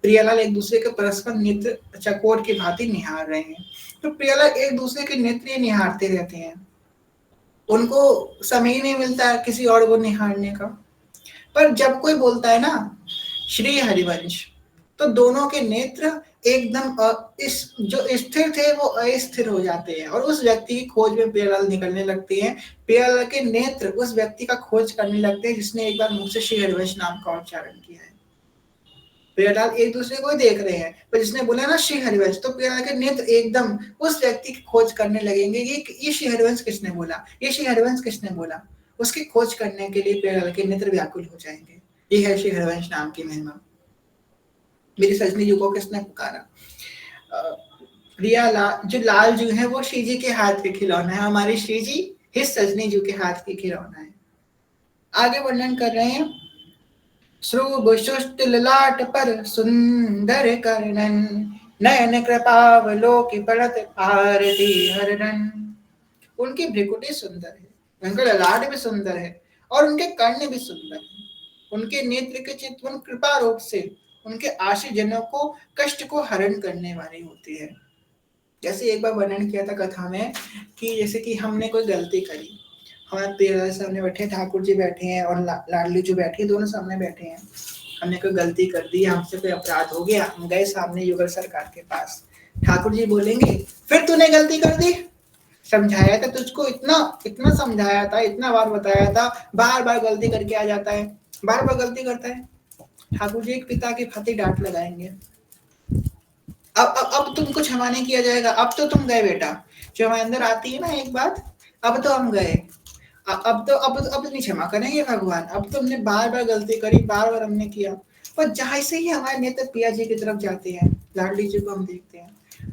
प्रियालाल एक दूसरे के परस्पर नेत्र चकोर की भांति निहार रहे हैं। तो प्रियालाल एक दूसरे के नेत्र निहारते रहते हैं, उनको समय ही नहीं मिलता किसी और को निहारने का। पर जब कोई बोलता है ना श्री हरिवंश, तो दोनों के नेत्र एकदम इस जो स्थिर थे वो अस्थिर हो जाते हैं, और उस व्यक्ति की खोज में प्रियालाल निकलने लगते हैं। प्रियालाल के नेत्र उस व्यक्ति का खोज करने लगते हैं जिसने एक बार मुझसे श्री हरिवंश नाम का उच्चारण किया है। प्रियालाल एक दूसरे को देख रहे हैं, पर जिसने बोला ना श्री हरिवंश, तो प्रियालाल के नेत्र एकदम उस व्यक्ति की खोज करने लगेंगे, ये श्री हरिवंश किसने बोला, ये श्री हरिवंश किसने बोला। उसकी खोज करने के लिए प्रियालाल के नेत्र व्याकुल हो जाएंगे। ये है श्री हरिवंश नाम की महिमा। मेरी सजनी जी को किसने पुकारा। प्रिया लाल, जो लाल जो है वो श्री जी के हाथ के खिलौना है, हमारी श्री जी हिस सजनी जी के हाथ के खिलौना है। आगे वर्णन कर रहे हैं, श्रुभ सुष्ट ललाट पर सुंदर कर्णन, नयन कृपावलोकि पड़त आरती हरणन। उनकी भ्रिकुटी सुंदर है, उनका ललाट भी सुंदर है, और उनके कर्ण भी सुंदर है। उनके नेत्र के चितवन कृपा रूप से उनके आश्रित जनों को कष्ट को हरण करने वाली होती है। जैसे एक बार वर्णन किया था कथा में कि जैसे कि हमने कोई गलती करी, हमारे प्रिय सामने बैठे, ठाकुर जी बैठे हैं और लाडली जी बैठी, दोनों सामने बैठे हैं। हमने कोई गलती कर दी, हमसे कोई अपराध हो गया, हम गए सामने युगल सरकार के पास। ठाकुर जी बोलेंगे फिर तूने गलती कर दी, समझाया था तुझको, इतना इतना समझाया था, इतना बार बताया था, बार बार गलती करके आ जाता है, बार बार गलती करता है। ठाकुर जी एक पिता की भांति डांट लगाएंगे। अब तुमको क्षमा नहीं किया जाएगा। अब तो तुम गए बेटा, जो हमारे अंदर आती है ना एक बात, अब तो हम गए, अब नहीं क्षमा करेंगे भगवान। अब तो हमने बार बार गलती करी, बार बार हमने किया। पर जहाँ से ही हमारे नेत्र पिया जी की तरफ जाते हैं, लाडली जी को हम देखते हैं,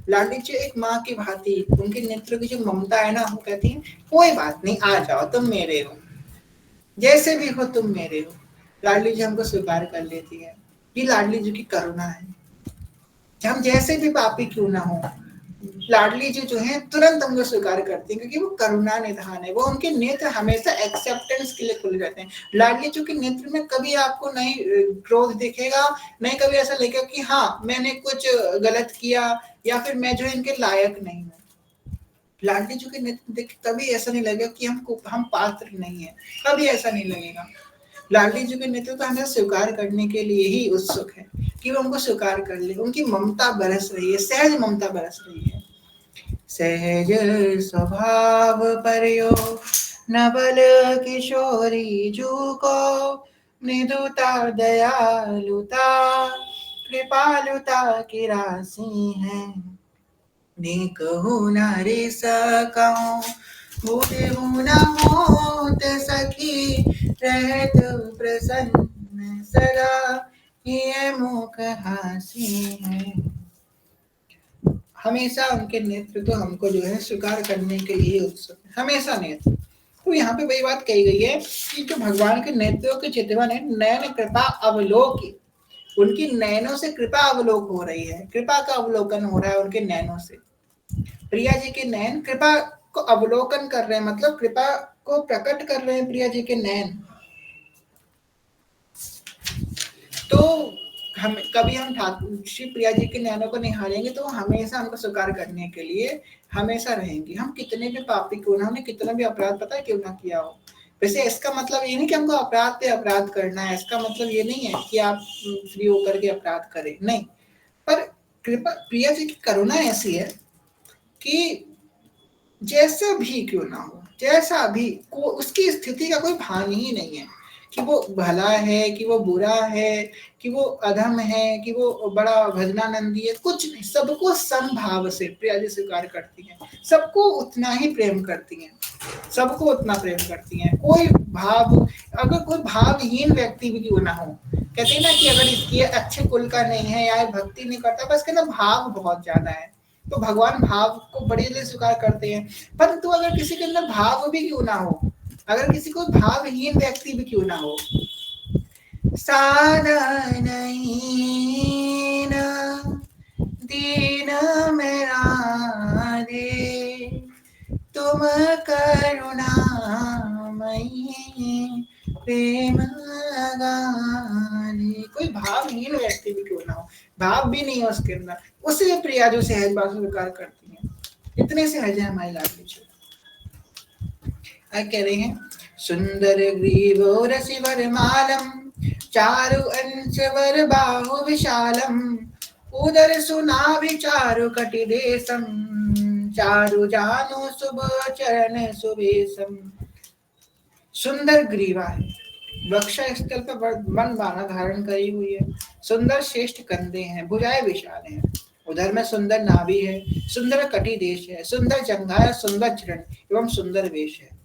लाडली जी एक माँ की भांति, उनके नेत्र की जो ममता है ना, वो कहती है कोई बात नहीं, आ जाओ, तुम मेरे हो, जैसे भी हो तुम मेरे हो। लाडली जी हमको स्वीकार कर लेती है। ये लाडली जी की करुणा है। हम जैसे भी पापी क्यों ना हो, लाडली जी जो है तुरंत हमको स्वीकार करती हैं, क्योंकि वो करुणा निधान है। वो उनके नेत्र हमेशा एक्सेप्टेंस के लिए खुले रहते हैं। लाडली जी के नेत्र में कभी आपको नहीं क्रोध दिखेगा, नहीं कभी ऐसा लगेगा कि हाँ मैंने कुछ गलत किया या फिर मैं जो है इनके लायक नहीं हूँ। लाडली जी के नेत्र देख कभी ऐसा नहीं लगेगा कि हम पात्र नहीं है, कभी ऐसा नहीं लगेगा। लाडली जी के नेतृत्व हमें स्वीकार करने के लिए ही उत्सुक है कि वो हमको स्वीकार कर ले। उनकी ममता बरस रही है, सहज ममता बरस रही है। सहज स्वभाव परयो नवल किशोरी जू को, मृदुता दयालुता कृपालुता की राशि है। कहूँ नारी सकूँ भूल न होत सखी, रहत प्रसन्न सदा ये मुख हासी है। हमेशा उनके नेतृत्व हमको जो है स्वीकार करने के लिए उत्सुक है, हमेशा नेत्र। तो यहाँ पे वही बात कही गई है कि जो भगवान के नेत्रों के चितवन है, नयन कृपा अवलोकी, उनकी नयनों से कृपा अवलोक हो रही है, कृपा का अवलोकन हो रहा है उनके नयनों से। प्रिया जी के नयन कृपा को अवलोकन कर रहे हैं, मतलब कृपा को प्रकट कर रहे हैं प्रिया जी के नयन। तो हम कभी हम ठाकुर श्री प्रिया जी के नयनों को निहारेंगे तो हमेशा हमको स्वीकार करने के लिए हमेशा रहेंगे। हम कितने भी पापी क्यों ना, हमने कितना भी अपराध पता है क्यों ना किया हो। वैसे इसका मतलब ये नहीं कि हमको अपराध पे अपराध करना है, इसका मतलब ये नहीं है कि आप फ्री होकर के अपराध करें, नहीं। पर कृपा प्रिया जी की करुणा ऐसी है कि जैसा भी क्यों ना हो, जैसा भी उसकी स्थिति का कोई भान ही नहीं है कि वो भला है कि वो बुरा है कि वो अधम है कि वो बड़ा भजनानंदी है, कुछ नहीं। सबको समभाव से प्रिया जी स्वीकार करती हैं, सबको उतना ही प्रेम करती हैं, सबको उतना प्रेम करती हैं। कोई भाव, अगर कोई भावहीन व्यक्ति भी क्यों ना हो, कहते हैं ना कि अगर इसकी अच्छे कुल का नहीं है या भक्ति नहीं करता, बस के ना भाव बहुत ज्यादा है, तो भगवान भाव को बड़े जल्दी स्वीकार करते हैं। परंतु अगर किसी के अंदर भाव भी क्यों ना हो, अगर किसी को भावहीन व्यक्ति भी क्यों ना हो, साधन दीन मेरा दे तुम करुणा मई प्रेम लगाने। कोई भावहीन व्यक्ति भी क्यों ना हो, भाव भी नहीं है उसके अंदर, उसे प्रिया जो सहज बात स्वीकार करती है। इतने सहज है हमारी लाडली जी। कह रहे हैं सुंदर ग्रीवो रसिवर मालम, चारु अंश वर बाहु विशालम, उदर सुनाभि चारु कटि देशम, चारु जानु शुभ चरण सुबेशम। सुंदर ग्रीवा है, वक्ष स्थल पर मन बाना धारण करी हुई है, सुंदर श्रेष्ठ कंधे हैं, भुजाएं विशाल हैं, उधर में सुंदर नाभि है, सुंदर कटी देश है, सुंदर जंघा है, सुंदर चरण एवं सुंदर वेश है।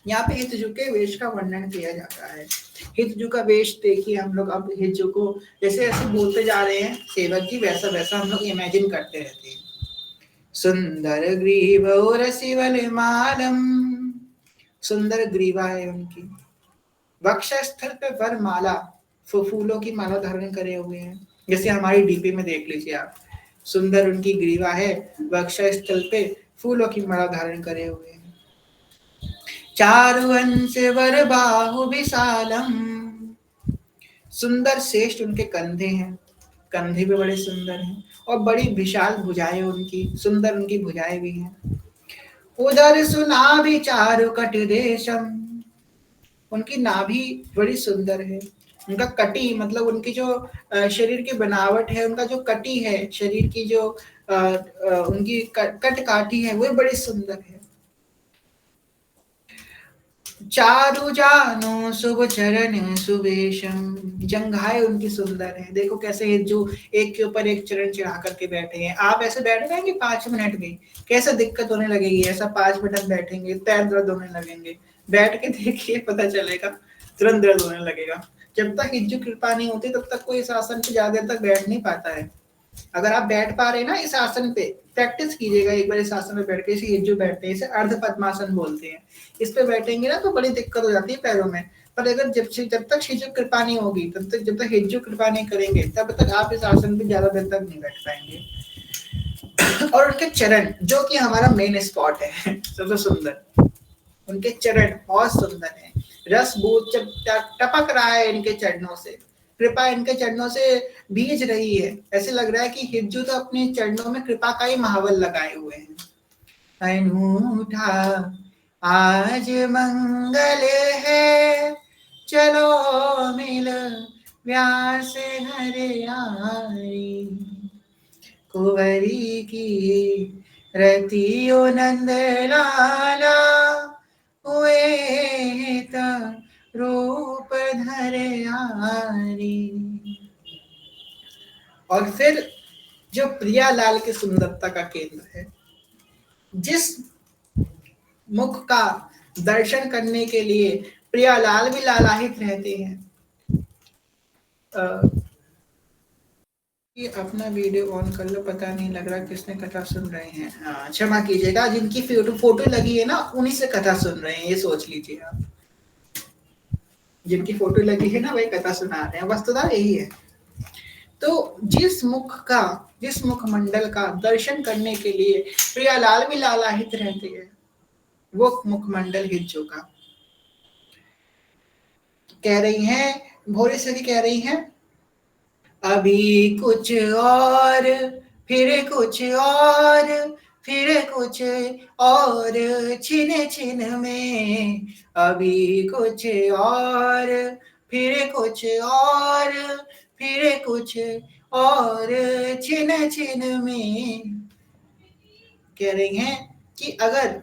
यहाँ पे हितजु के वेश का वर्णन किया जाता है। हितजु का वेश देखिए हम लोग, अब हितजु को जैसे ऐसे बोलते जा रहे हैं सेवक जी, वैसा वैसा हम लोग इमेजिन करते रहते हैं। सुंदर ग्रीव रसिवल मालम, सुंदर ग्रीवा है उनकी, वक्षस्थल पे वर माला, फूलों की माला धारण करे हुए हैं। जैसे हमारी डीपी में देख लीजिए आप, सुंदर उनकी ग्रीवा है, वक्षस्थल पे फूलों की माला धारण करे हुए हैं। चारु अंश वर बाहु विशालम, सुंदर श्रेष्ठ उनके कंधे हैं, कंधे भी बड़े सुंदर हैं, और बड़ी विशाल भुजाएं उनकी, सुंदर उनकी भुजाएं भी हैं। उदर सुनाभि चारु कटि देशम, उनकी नाभि बड़ी सुंदर है, उनका कटी मतलब उनकी जो शरीर की बनावट है, उनका जो कटी है शरीर की, जो उनकी कट काठी है वो बड़ी सुंदर है। चारु जानो शुभ चरण सुबेशम, जंघाएं उनकी सुंदर है। देखो कैसे जो एक के ऊपर एक चरण चढ़ा करके बैठे हैं। आप ऐसे बैठ जाएंगे 5 मिनट में, कैसे दिक्कत होने लगेगी। ऐसा 5 मिनट बैठेंगे पैर दर्द होने लगेंगे। बैठ के देखिए पता चलेगा, तुरंत दर्द होने लगेगा। जब तक हिज्जू कृपा नहीं होती तब तक कोई इस आसन पे ज्यादा देर तक बैठ नहीं पाता है। अगर आप बैठ पा रहे हैं ना इस आसन पे, प्रैक्टिस कीजिएगा एक बार इस आसन में बैठ के। इसे हिज्जू बैठते हैं, इसे अर्ध पद्मासन बोलते हैं। इस पे बैठेंगे ना तो बड़ी दिक्कत हो जाती है पैरों में। पर अगर जब तक हिज्जू कृपा नहीं होगी तब तक, जब तक हिज्जू कृपा नहीं करेंगे तब तक आप इस आसन पे ज्यादा देर तक नहीं बैठ पाएंगे। और उनके चरण जो कि हमारा मेन स्पॉट है सबसे सुंदर, उनके चरण बहुत सुंदर है। रस बूंद जब टपक रहा है इनके चरणों से, कृपा इनके चरणों से भीज रही है। ऐसे लग रहा है कि हिज्जू तो अपने चरणों में कृपा का ही महावल लगाए हुए हैं। अनूठा आज मंगल है, चलो मिल व्यास हरियारी, कुंवरी की रतियो नंद लाला, हुए रूप धरे आरी। और फिर जो प्रियालाल की सुंदरता का केंद्र है, जिस मुख का दर्शन करने के लिए प्रियालाल भी लालायित रहते हैं। ये अपना वीडियो ऑन कर लो, पता नहीं लग रहा किसने कथा सुन रहे हैं। हाँ क्षमा कीजिएगा, जिनकी फोटो लगी है ना उन्हीं से कथा सुन रहे हैं, ये सोच लीजिए आप। जिनकी फोटो लगी है ना वही कथा सुना रहे हैं, वस्तुतः यही है। तो जिस मुख मंडल का दर्शन करने के लिए प्रियालाल भी लालायित रहते हैं, वो मुखमंडल हिज्जू का। कह रही हैं भोरे सरी, कह रही हैं अभी कुछ और फिर कुछ और, फिर कुछ और छिन छिन में, अभी कुछ और फिर कुछ और, फिर कुछ और छिन छिन में। कह रही हैं कि अगर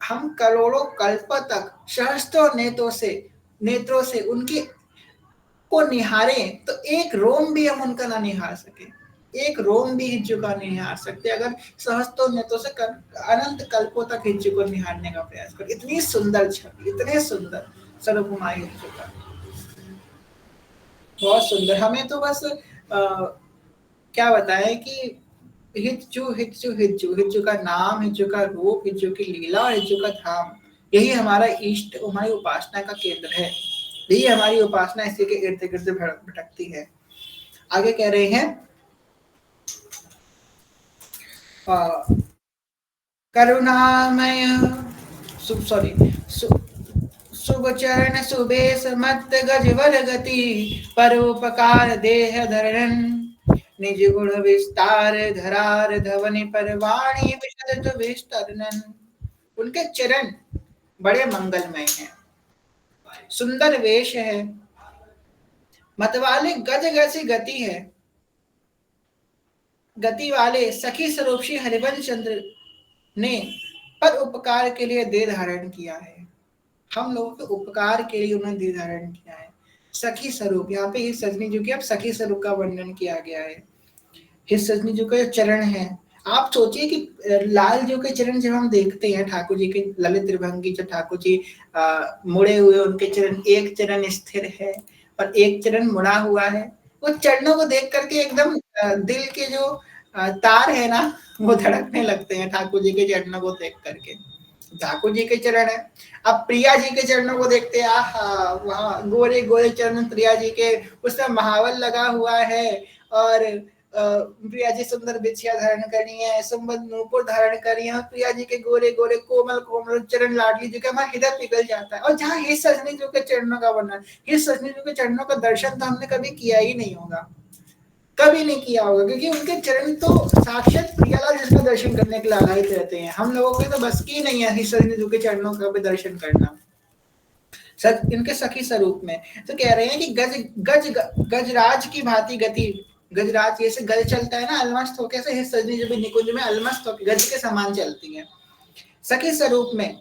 हम करोड़ों कल्प तक सहस्त्रों नेत्रों से उनकी को निहारें तो एक रोम भी हम उनका ना निहार सके, एक रोम भी हिज्जू का नहीं निहार सकते अगर सहस्त्रों नेत्रों से अनंत कल्पों तक हिज्जू को निहारने का प्रयास करें। इतनी सुंदर छवि, इतने सुंदर स्वरूप हमारे हिज्जू का, बहुत सुंदर। हमें तो बस क्या बताएं कि हिज्जू हिज्जू हिज्जू, हिज्जू का नाम, हिज्जू का रूप, हिज्जू की लीला और हिज्जू का धाम, यही हमारा इष्ट, हमारी उपासना का केंद्र है। यही हमारी उपासना इसी के इर्द गिर्द भटकती है। आगे कह रहे हैं करुणामय सॉरी शुभ चरण सुबेश मत गजवर गति, परोपकार देह धरण, निज गुण विस्तार धरार धवनि पर वाणी विशद विस्तरनन। उनके चरण बड़े मंगलमय हैं, सुंदर वेश है, मतवाले गज गैसी गति है, गति वाले सखी स्वरूप श्री हरिवंश चंद्र ने पर उपकार के लिए देह धारण किया है। हम लोगों के उपकार के लिए उन्होंने देह धारण किया है। सखी स्वरूप, यहाँ पे हिस सजनी जो कि अब सखी स्वरूप का वर्णन किया गया है। हिस सजनी जो के चरण है, आप सोचिए कि लाल जो के चरण जब हम देखते हैं ठाकुर जी के ललित त्रिभंगी, जब ठाकुर जी मुड़े हुए, उनके चरण, एक चरण स्थिर है और एक चरण मुड़ा हुआ है। वो चरणों को देख करके एकदम दिल के जो तार है ना वो धड़कने लगते हैं ठाकुर जी के चरणों को देख करके। ठाकुर जी के चरण है। अब प्रिया जी के चरणों को देखते हैं, आहा वहाँ गोरे गोरे चरण प्रिया जी के, उसमें महावल लगा हुआ है और प्रिया जी सुंदर बिछिया धारण करी है, सुंदर नूपुर धारण करी है, प्रिया जी के गोरे गोरे कोमल कोमल चरण लाडली जी का हमारा हृदय पिघल जाता है। और जहाँ हिस सजनी जी के चरणों का वर्णन, हिस सजनी जी के चरणों का दर्शन तो हमने कभी किया ही नहीं होगा, कभी नहीं किया होगा, क्योंकि उनके चरण तो साक्षात प्रियालाल जिसका दर्शन करने के लिए लालायित रहते हैं। हम लोगों के तो बस की नहीं है हिस सजनी जी के चरणों का भी दर्शन करना इनके सखी स्वरूप में। तो कह रहे हैं कि गजराज की भांति गति, गजराज जैसे गज चलता है ना अलमस्त होकर, ऐसे हिस सजनी जब निकुंज में अलमस्त होकर गज के समान चलती है। सखी स्वरूप में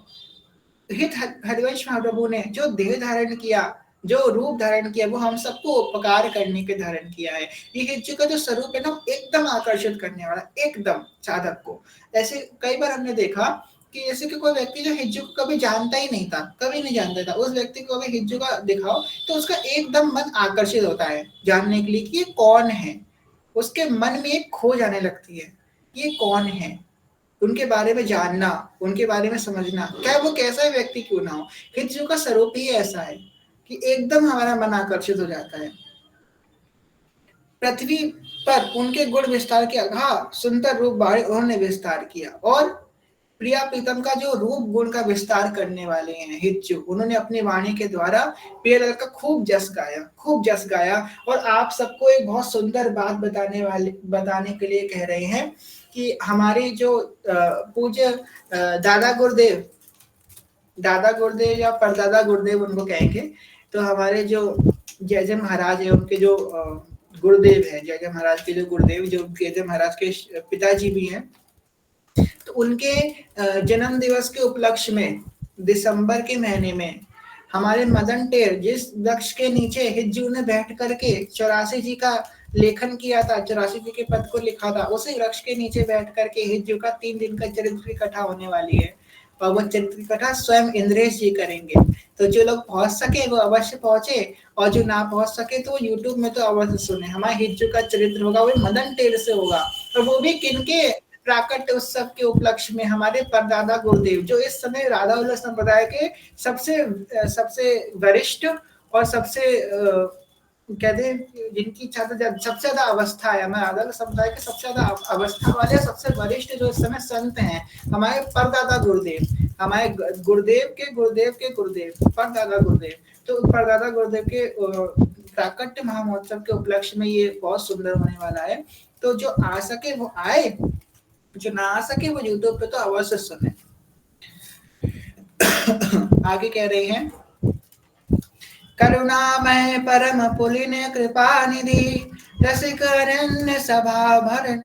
हित हरिवंश महाप्रभु ने जो देह धारण किया, जो रूप धारण किया, वो हम सबको उपकार करने के धारण किया है। ये हिज्जु का जो स्वरूप है ना, एकदम आकर्षित करने वाला, एकदम साधक को। ऐसे कई बार हमने देखा कि जैसे कि कोई व्यक्ति जो हिज्जु को कभी जानता ही नहीं था, कभी नहीं जानता था, उस व्यक्ति को अभी हिज्जु का दिखाओ तो उसका एकदम मन आकर्षित होता है जानने के लिए कि ये कौन है। उसके मन में एक खो जाने लगती है, ये कौन है, उनके बारे में जानना, उनके बारे में समझना, चाहे वो कैसा व्यक्ति क्यों ना हो। हिज्जु का स्वरूप ही ऐसा है कि एकदम हमारा मन आकर्षित हो जाता है। पृथ्वी पर उनके गुण विस्तार के अगाध सुंदर रूप बारे उन्होंने विस्तार किया, और प्रिया प्रीतम का जो रूप गुण का विस्तार करने वाले हैं हिज्जु, उन्होंने अपनी वाणी के द्वारा प्रियलाल का खूब जस गाया, खूब जस गाया। और आप सबको एक बहुत सुंदर बात बताने के लिए कह रहे हैं कि हमारे जो पूज्य दादा गुरुदेव या परदादा गुरुदेव उनको कहेंगे, तो हमारे जो जय जय महाराज है, उनके जो गुरुदेव है, जय जय महाराज के जो गुरुदेव, जो जय जय महाराज के पिताजी भी हैं, तो उनके जन्म दिवस के उपलक्ष्य में दिसंबर के महीने में हमारे मदन टेर जिस वृक्ष के नीचे हिज्जू ने बैठ करके 84 जी का लेखन किया था, 84 जी के पद को लिखा था, उसी वृक्ष के नीचे बैठ करके हिज्जू का 3 दिन का चरित्र की कथा होने वाली है। और वो चरित्र की कथा स्वयं इंद्रेश जी करेंगे। तो जो लोग पहुंच सके वो अवश्य पहुंचे, और जो ना पहुंच सके तो यूट्यूब में तो अवश्य सुने। हमारे हिज्जू का चरित्र होगा वो मदन टेर से होगा, और वो भी किनके प्राकट्य उत्सव के उपलक्ष्य में हमारे परदादा गुरुदेव, जो इस समय राधा वल्लभ संप्रदाय के सबसे वरिष्ठ और सबसे कहते हैं जिनकी सबसे ज्यादा अवस्था है, हमारे राधा वल्लभ संप्रदाय के सबसे ज्यादा अवस्था वाले सबसे वरिष्ठ जो इस समय संत हैं, हमारे परदादा गुरुदेव, हमारे गुरुदेव के गुरुदेव परदादा गुरुदेव। तो परदादा गुरुदेव के प्राकट्य महामहोत्सव के उपलक्ष्य में ये बहुत सुंदर होने वाला है। तो जो आ सके वो आए, जो ना आ सके वो यूट्यूब पे तो अवश्य सुने। आगे कह रहे हैं, करुणामय परम पुलिन कृपा निधि रसिक अरण्य सभा भरण,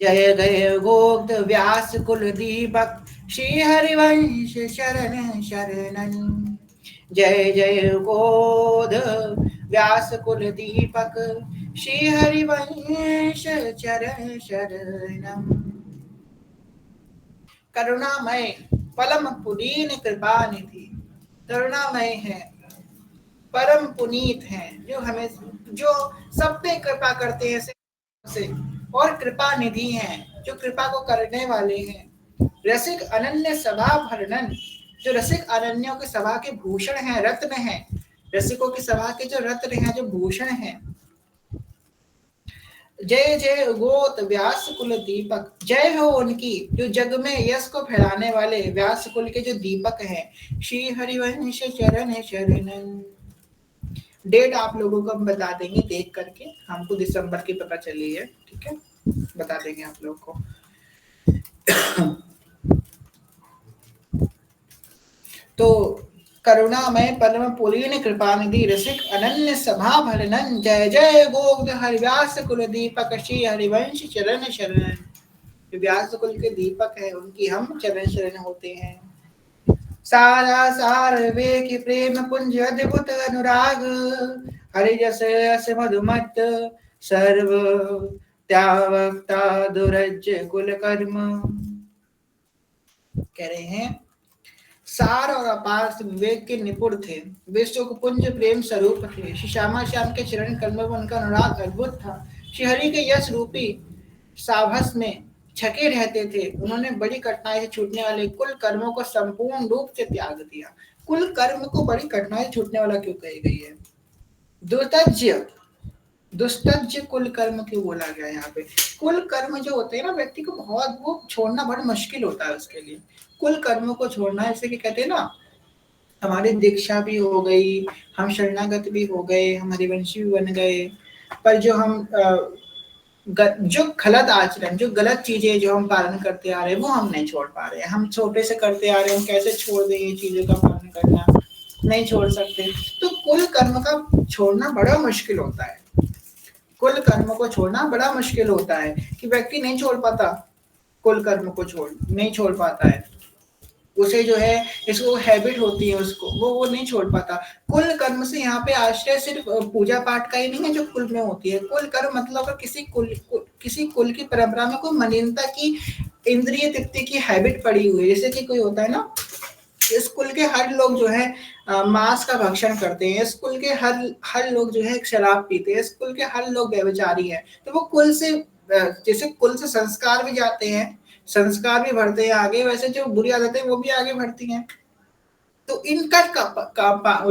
जय जय गोद व्यास कुल दीपक श्री हरिवंश शरण शरणन। जय जय गोद व्यास कुल दीपक श्री हरिवंश चरण शरणम। करुणामय परम पुनीत कृपा निधि, करुणामय है, परम पुनीत है, जो हमें जो सब पे कृपा करते हैं से, और कृपा निधि हैं, जो कृपा को करने वाले हैं। रसिक अनन्य सभा भरणन, जो रसिक अनन्यों के सभा के भूषण हैं, रत्न हैं, रसिकों की सभा के जो रत्न हैं, जो भूषण हैं। जय जय गोत व्यास कुल दीपक, जय हो उनकी जो जग में यश को फैलाने वाले व्यास कुल के जो दीपक हैं, श्री हरिवंश चरण शरणन। डेट आप लोगों को हम बता देंगे देख करके, हमको दिसंबर की पता चली है, ठीक है, बता देंगे आप लोगों को। तो करुणामय परम पुलीन कृपा निधि रसिक अनन्य सभा भरनन, जय जय गोविंद हरिव्यास कुल दीपक श्री हरिवंश चरण शरण। व्यास कुल के दीपक है, उनकी हम चरण शरण होते हैं। सारा सार वेकी प्रेम पुंज अद्भुत अनुराग, हरि जस अस मधुमत सर्व त्यावक्ता दुरज कुल कर्म। कह रहे हैं सार और अपार विवेक के निपुण थे, विश्व को पुंज प्रेम स्वरूप थे। श्री श्यामा श्याम के चरण कमलों में उनका अनुराग अद्भुत था। श्री हरि के यश रूपी साभस में छके रहते थे। उन्होंने बड़ी कठिनाई से छूटने वाले कुल कर्मों को संपूर्ण रूप से त्याग दिया। कुल कर्म को बड़ी कठिनाई छूटने वाला क्यों कही गई है? दुस्तज्य कुल कर्म क्यों बोला गया यहाँ पे? कुल कर्म जो होते हैं ना, व्यक्ति को बहुत वो छोड़ना बड़ा मुश्किल होता है उसके लिए। कुल कर्मों को छोड़ना, ऐसे कि कहते हैं ना, हमारी दीक्षा भी हो गई, हम शरणागत भी हो गए, हम हरिवंशी भी बन गए, पर जो हम जो गलत आचरण, जो गलत चीजें जो हम पालन करते आ रहे हैं वो हम नहीं छोड़ पा रहे हैं। हम छोटे से करते आ रहे हैं, हम कैसे छोड़ दें ये चीजों का पालन करना? नहीं छोड़ सकते। तो कुल कर्म का छोड़ना बड़ा मुश्किल होता है। कुल कर्म को छोड़ना बड़ा मुश्किल होता है कि व्यक्ति नहीं छोड़ पाता, कुल कर्म को नहीं छोड़ पाता है। उसे जो है इसको हैबिट होती है उसको, वो नहीं छोड़ पाता। कुल कर्म से यहाँ पे आश्रय सिर्फ पूजा पाठ का ही नहीं है जो कुल में होती है। कुल कर्म मतलब अगर किसी कुल की परंपरा में कोई मलिनता की इंद्रिय तृप्ति की हैबिट पड़ी हुई है, जैसे कि कोई होता है ना, इस कुल के हर लोग जो है मांस का भक्षण करते हैं, इस कुल के हर हर लोग जो है शराब पीते हैं, इस कुल के हर लोग व्यभिचारी हैं, तो वो कुल से जैसे कुल से संस्कार भी जाते हैं, संस्कार भी बढ़ते हैं आगे, वैसे जो बुरी आदतें वो भी आगे बढ़ती हैं। तो इनका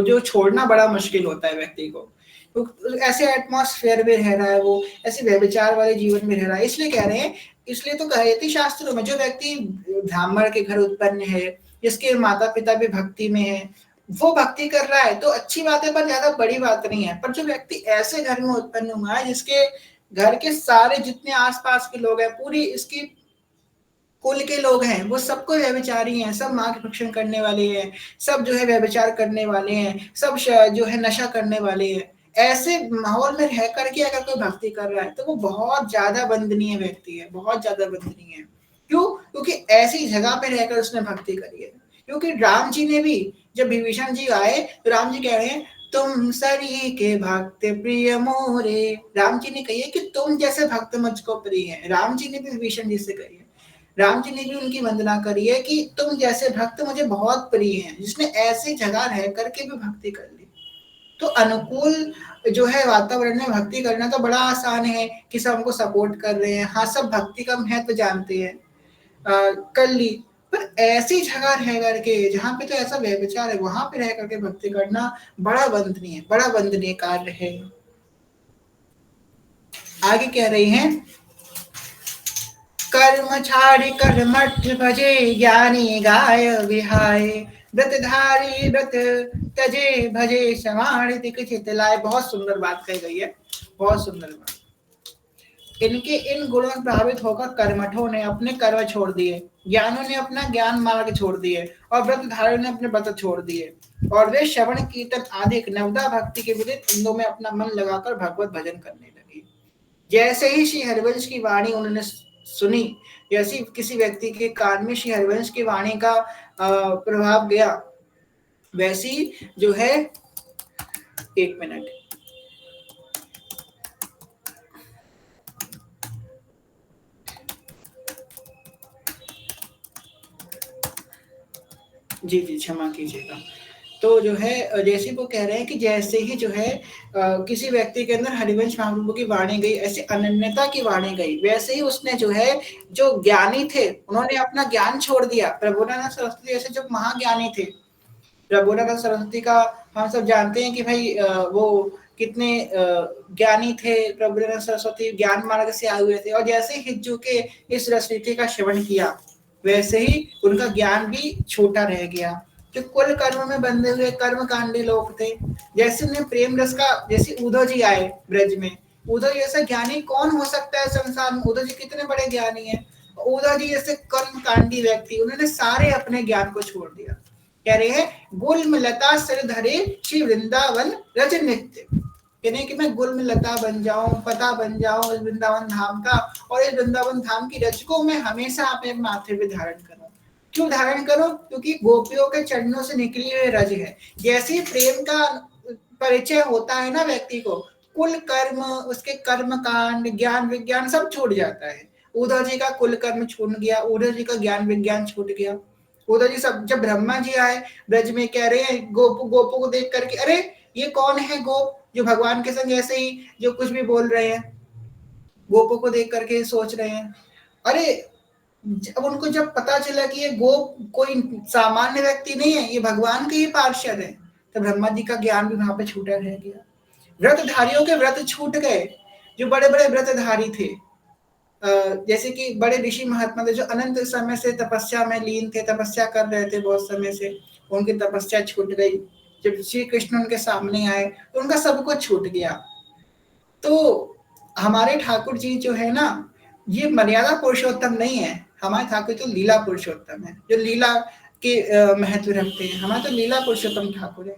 जो छोड़ना बड़ा मुश्किल होता है व्यक्ति को। तो ऐसे एटमॉस्फेयर में रह रहा है वो, ऐसे व्यभिचार वाले जीवन में रह रहा है, इसलिए कह रहे हैं, इसलिए तो कहे थे शास्त्रों में, जो व्यक्ति ब्राह्मण के घर उत्पन्न है, जिसके माता पिता भी भक्ति में है, वो भक्ति कर रहा है तो अच्छी बात है, पर ज्यादा बड़ी बात नहीं है। पर जो व्यक्ति ऐसे घर में उत्पन्न हुआ है जिसके घर के सारे जितने आसपास के लोग हैं, पूरी इसकी कुल के लोग हैं, वो सबको व्यभिचारी हैं, सब मां के भक्षण करने वाले हैं, सब जो है व्यभिचार करने वाले हैं, सब जो है नशा करने वाले हैं, ऐसे माहौल में रह करके अगर कोई भक्ति कर रहा है तो वो बहुत ज्यादा वंदनीय व्यक्ति है, बहुत ज्यादा वंदनीय है। क्यों? क्योंकि ऐसी जगह पे रहकर उसने भक्ति करी है। क्योंकि राम जी ने भी, जब विभीषण जी आए तो राम जी कह रहे हैं, तुम सरी के भक्त प्रिय मोरे, राम जी ने कही है कि तुम जैसे भक्त मुझको प्रिय है। राम जी ने भी विभीषण जी से कही है, राम जी ने भी उनकी वंदना करी है कि तुम जैसे भक्त मुझे बहुत प्रिय हैं, जिसने ऐसी जगह रह करके भी भक्ति कर ली। तो अनुकूल जो है वातावरण में भक्ति करना तो बड़ा आसान है कि सब हमको सपोर्ट कर रहे हैं, हाँ सब भक्ति का महत्व जानते हैं, कर ली। पर ऐसी जगह रह करके जहाँ पे तो ऐसा व्यभिचार है, वहां पे रह करके भक्ति करना बड़ा वंदनीय कार्य है। आगे कह रही हैं, कर्म छाड़ी कर्मठ भजे, ज्ञानी गाय विहाय, व्रतधारी व्रत तजे भजे, समाणि चित लाए। बहुत सुंदर बात कही गई है, बहुत सुंदर बात। इनके इन गुणों से प्रभावित होकर कर्मठों ने अपने कर्म छोड़ दिए, ज्ञानों ने अपना ज्ञान मार्ग छोड़ दिए, और व्रतधारियों ने अपने व्रत छोड़ दिए, और वे श्रवण कीर्तन आदि नवदा भक्ति के विदित अंगों में अपना मन लगाकर भगवत भजन करने लगे। जैसे ही श्री हरिवंश की वाणी उन्होंने सुनी, जैसे किसी व्यक्ति के कान में श्री हरिवंश की वाणी का प्रभाव गया, वैसी जो है, एक मिनट, जी जी क्षमा कीजिएगा। तो जो है जैसे वो कह रहे हैं कि जैसे ही जो है किसी व्यक्ति के अंदर हरिवंश महाप्रभु की वाणी गई, ऐसी अनन्यता की वाणी गई, वैसे ही उसने जो है, जो ज्ञानी थे उन्होंने अपना ज्ञान छोड़ दिया। प्रभुनानंद सरस्वती जैसे जो महाज्ञानी थे, प्रभुनानंद सरस्वती का हम सब जानते हैं कि भाई वो कितने ज्ञानी थे। प्रभुनानंद सरस्वती ज्ञान मार्ग से आए हुए थे, और जैसे हिज्जू के इस रसनीति का श्रवण किया, वैसे ही उनका ज्ञान भी छोटा रह गया। जो कुल कर्म में बंधे हुए कर्म कांडी लोग थे, जैसे उन्हें प्रेम रस का, जैसे उद्धव जी आए ब्रज में, उद्धव जैसा ज्ञानी कौन हो सकता है संसार में? उद्धव जी कितने बड़े ज्ञानी हैं। उद्धव जी जैसे कर्म कांडी व्यक्ति, उन्होंने सारे अपने ज्ञान को छोड़ दिया। कह रहे हैं, गुल्म लता सिर धरे श्री वृंदावन रज नित्य, कहने कि मैं गुल्म लता बन जाऊं, पता बन जाऊं इस वृंदावन धाम का, और इस वृंदावन धाम की रज को मैं हमेशा अपने माथे पे धारण करूं। क्यों धारण करो? क्योंकि गोपियों के चरणों से निकली हुई रज है। जैसे ही प्रेम का परिचय होता है ना व्यक्ति को, कुल कर्म, उसके कर्म कांड, ज्ञान विज्ञान सब छूट जाता है। उद्धव जी का कुल कर्म छूट गया, उद्धव जी का ज्ञान विज्ञान छूट गया। उद्धव जी सब, जब ब्रह्मा जी आए ब्रज में, कह रहे हैं गोपों को देख करके, अरे ये कौन है गोप जो भगवान के संग ऐसे ही जो कुछ भी बोल रहे हैं। गोपों को देख करके सोच रहे हैं, अरे अब उनको जब पता चला कि ये गोप कोई सामान्य व्यक्ति नहीं है, ये भगवान के ही पार्षद है, तो ब्रह्मा जी का ज्ञान भी वहां पे छूटा रह गया। व्रतधारियों के व्रत छूट गए, जो बड़े बड़े व्रतधारी थे, जैसे कि बड़े ऋषि महात्मा थे जो अनंत समय से तपस्या में लीन थे, तपस्या कर रहे थे बहुत समय से, उनकी तपस्या छूट गई। जब श्री कृष्ण उनके सामने आए तो उनका सब कुछ छूट गया। तो हमारे ठाकुर जी जो है ना, ये मर्यादा पुरुषोत्तम नहीं है, हमारे ठाकुर तो लीला पुरुषोत्तम है, जो लीला के महत्व रखते हैं। हमारे तो लीला पुरुषोत्तम ठाकुर है।